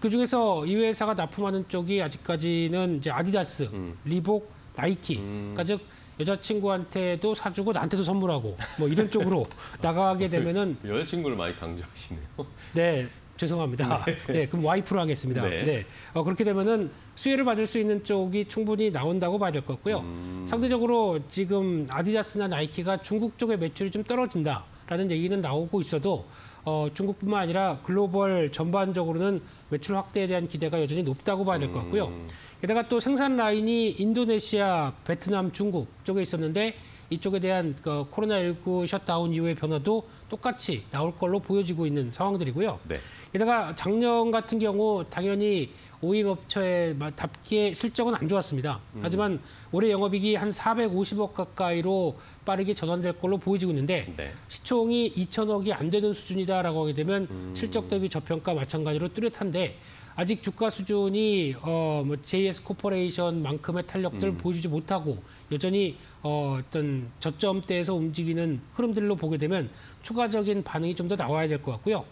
그중에서 이 회사가 납품하는 쪽이 아직까지는 이제 아디다스, 리복, 나이키, 그러니까 즉 여자친구한테도 사주고 나한테도 선물하고 뭐 이런 쪽으로 나가게 되면은 여자친구를 많이 강조하시네요. 네. 죄송합니다. 네, 그럼 와이프로 하겠습니다. 네. 네, 그렇게 되면은 수혜를 받을 수 있는 쪽이 충분히 나온다고 봐야 될 것 같고요. 상대적으로 지금 아디다스나 나이키가 중국 쪽의 매출이 좀 떨어진다라는 얘기는 나오고 있어도 중국뿐만 아니라 글로벌 전반적으로는 매출 확대에 대한 기대가 여전히 높다고 봐야 될 것 같고요. 게다가 또 생산 라인이 인도네시아, 베트남, 중국 쪽에 있었는데 이쪽에 대한 코로나19 셧다운 이후의 변화도 똑같이 나올 걸로 보여지고 있는 상황들이고요. 네. 게다가 작년 같은 경우 당연히 OEM 업체답게 실적은 안 좋았습니다. 하지만 올해 영업이익이 한 450억 가까이로 빠르게 전환될 걸로 보여지고 있는데 네. 시총이 2천억이 안 되는 수준이다라고 하게 되면 실적 대비 저평가 마찬가지로 뚜렷한데 아직 주가 수준이 JS 코퍼레이션만큼의 탄력들을 보여주지 못하고 여전히 어떤 저점대에서 움직이는 흐름들로 보게 되면 추가적인 반응이 좀 더 나와야 될 것 같고요.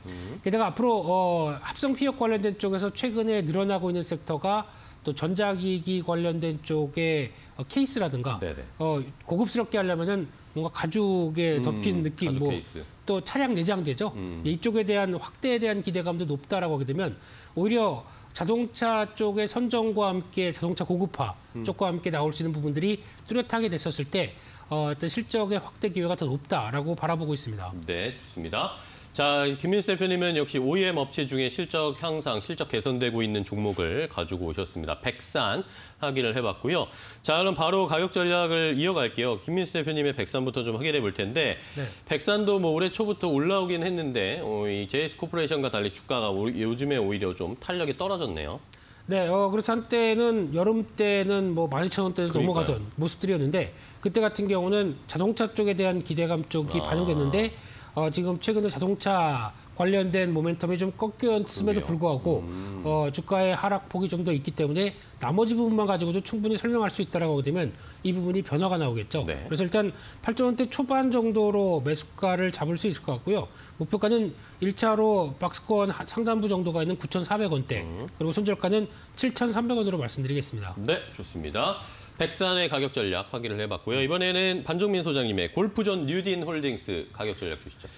게다가 앞으로 합성 피혁 관련된 쪽에서 최근에 늘어나고 있는 섹터가 또 전자기기 관련된 쪽의 케이스라든가 고급스럽게 하려면은 뭔가 가죽에 덮인 느낌, 가죽 케이스. 또 차량 내장재죠. 이쪽에 대한 확대에 대한 기대감도 높다라고 하게 되면 오히려 자동차 쪽의 선정과 함께 자동차 고급화 쪽과 함께 나올 수 있는 부분들이 뚜렷하게 됐었을 때 어떤 실적의 확대 기회가 더 높다라고 바라보고 있습니다. 네, 좋습니다. 자, 김민수 대표님은 역시 OEM 업체 중에 실적 향상, 실적 개선되고 있는 종목을 가지고 오셨습니다. 백산 확인을 해봤고요. 자, 그럼 바로 가격 전략을 이어갈게요. 김민수 대표님의 백산부터 좀 확인해 볼 텐데 네. 백산도 뭐 올해 초부터 올라오긴 했는데 이 JS 코퍼레이션과 달리 주가가 요즘에 오히려 좀 탄력이 떨어졌네요. 네, 그래서 한때는 여름 때는 뭐 12,000원대를 넘어가던 모습들이었는데 그때 같은 경우는 자동차 쪽에 대한 기대감 쪽이 반영됐는데 지금 최근에 자동차 관련된 모멘텀이 좀 꺾였음에도 불구하고 주가의 하락폭이 좀 더 있기 때문에 나머지 부분만 가지고도 충분히 설명할 수 있다라고 하게 되면 이 부분이 변화가 나오겠죠. 네. 그래서 일단 8,000원대 초반 정도로 매수가를 잡을 수 있을 것 같고요. 목표가는 1차로 박스권 상단부 정도가 있는 9,400원대 그리고 손절가는 7,300원으로 말씀드리겠습니다. 네, 좋습니다. 백산의 가격 전략 확인을 해봤고요. 이번에는 반종민 소장님의 골프존 뉴딘 홀딩스 가격 전략 주시죠.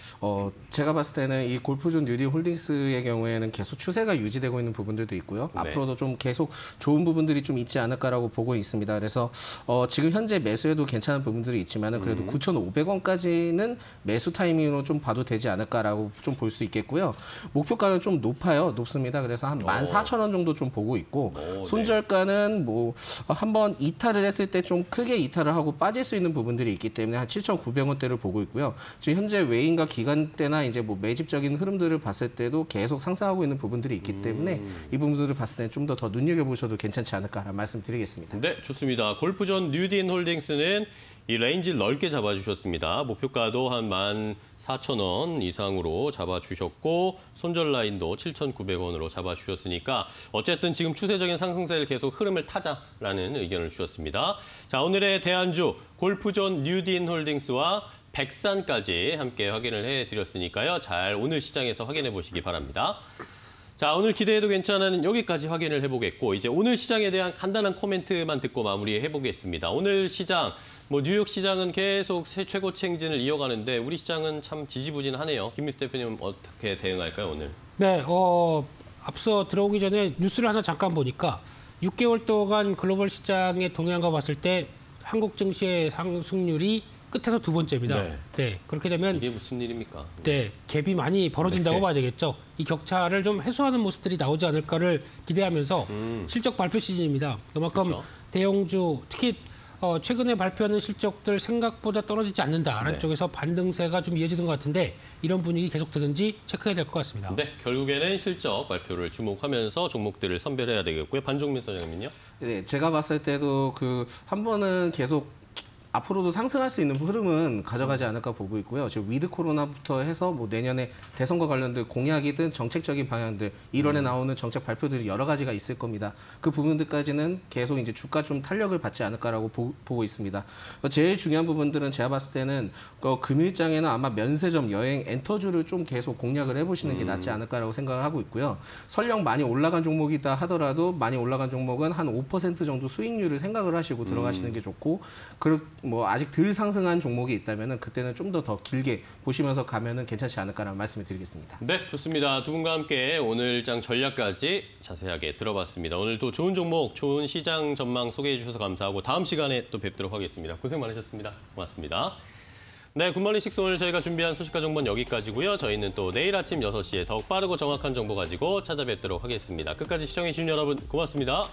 제가 봤을 때는 이 골프존 뉴딘 홀딩스의 경우에는 계속 추세가 유지되고 있는 부분들도 있고요. 네. 앞으로도 좀 계속 좋은 부분들이 좀 있지 않을까라고 보고 있습니다. 그래서 지금 현재 매수해도 괜찮은 부분들이 있지만 그래도 9,500원까지는 매수 타이밍으로 좀 봐도 되지 않을까라고 좀 볼 수 있겠고요. 목표가는 좀 높습니다. 그래서 한 14,000원 정도 좀 보고 있고 손절가는 뭐 한번 이탈을 했을 때 좀 크게 이탈을 하고 빠질 수 있는 부분들이 있기 때문에 한 7,900원대를 보고 있고요. 지금 현재 외인과 기관대나 이제 뭐 매집적인 흐름들을 봤을 때도 계속 상승하고 있는 부분들이 있기 때문에 이 부분들을 봤을 때 좀 더 눈여겨보셔도 괜찮지 않을까라는 말씀드리겠습니다. 네, 좋습니다. 골프존 뉴딘 홀딩스는 이 레인지를 넓게 잡아주셨습니다. 목표가도 한 14,000원 이상으로 잡아주셨고 손절 라인도 7,900원으로 잡아주셨으니까 어쨌든 지금 추세적인 상승세를 계속 흐름을 타자라는 의견을 주셨습니다. 자, 오늘의 대안주 골프존 뉴딘 홀딩스와 백산까지 함께 확인을 해드렸으니까요. 잘 오늘 시장에서 확인해 보시기 바랍니다. 자, 오늘 기대해도 괜찮은 여기까지 확인을 해보겠고 이제 오늘 시장에 대한 간단한 코멘트만 듣고 마무리해보겠습니다. 오늘 시장, 뭐 뉴욕 시장은 계속 최고치 행진을 이어가는데 우리 시장은 참 지지부진하네요. 김민수 대표님은 어떻게 대응할까요, 오늘? 네, 앞서 들어오기 전에 뉴스를 하나 잠깐 보니까 6개월 동안 글로벌 시장의 동향과 봤을 때 한국 증시의 상승률이 끝에서 두 번째입니다. 네, 그렇게 되면 이게 무슨 일입니까? 네, 갭이 많이 벌어진다고 봐야 되겠죠. 이 격차를 좀 해소하는 모습들이 나오지 않을까를 기대하면서 실적 발표 시즌입니다. 그만큼 그렇죠. 대형주 특히 최근에 발표하는 실적들 생각보다 떨어지지 않는다라는 쪽에서 반등세가 좀 이어지는 것 같은데 이런 분위기 계속 드는지 체크해야 될 것 같습니다. 네, 결국에는 실적 발표를 주목하면서 종목들을 선별해야 되겠고요. 반종민 소장님은요? 네, 제가 봤을 때도 한 번은 계속 앞으로도 상승할 수 있는 흐름은 가져가지 않을까 보고 있고요. 지금 위드 코로나부터 해서 뭐 내년에 대선과 관련된 공약이든 정책적인 방향들 1월에 나오는 정책 발표들이 여러 가지가 있을 겁니다. 그 부분들까지는 계속 이제 주가 좀 탄력을 받지 않을까라고 보고 있습니다. 제일 중요한 부분들은 제가 봤을 때는 금일장에는 아마 면세점, 여행, 엔터주를 좀 계속 공략을 해보시는 게 낫지 않을까라고 생각을 하고 있고요. 설령 많이 올라간 종목이다 하더라도 많이 올라간 종목은 한 5% 정도 수익률을 생각을 하시고 들어가시는 게 좋고, 뭐 아직 덜 상승한 종목이 있다면은 그때는 좀 더 길게 보시면서 가면은 괜찮지 않을까라는 말씀을 드리겠습니다. 네, 좋습니다. 두 분과 함께 오늘 장 전략까지 자세하게 들어봤습니다. 오늘도 좋은 종목, 좋은 시장 전망 소개해 주셔서 감사하고 다음 시간에 또 뵙도록 하겠습니다. 고생 많으셨습니다. 고맙습니다. 네, 굿모닝 식스 오늘 저희가 준비한 소식과 정보는 여기까지고요. 저희는 또 내일 아침 6시에 더욱 빠르고 정확한 정보 가지고 찾아뵙도록 하겠습니다. 끝까지 시청해 주신 여러분 고맙습니다.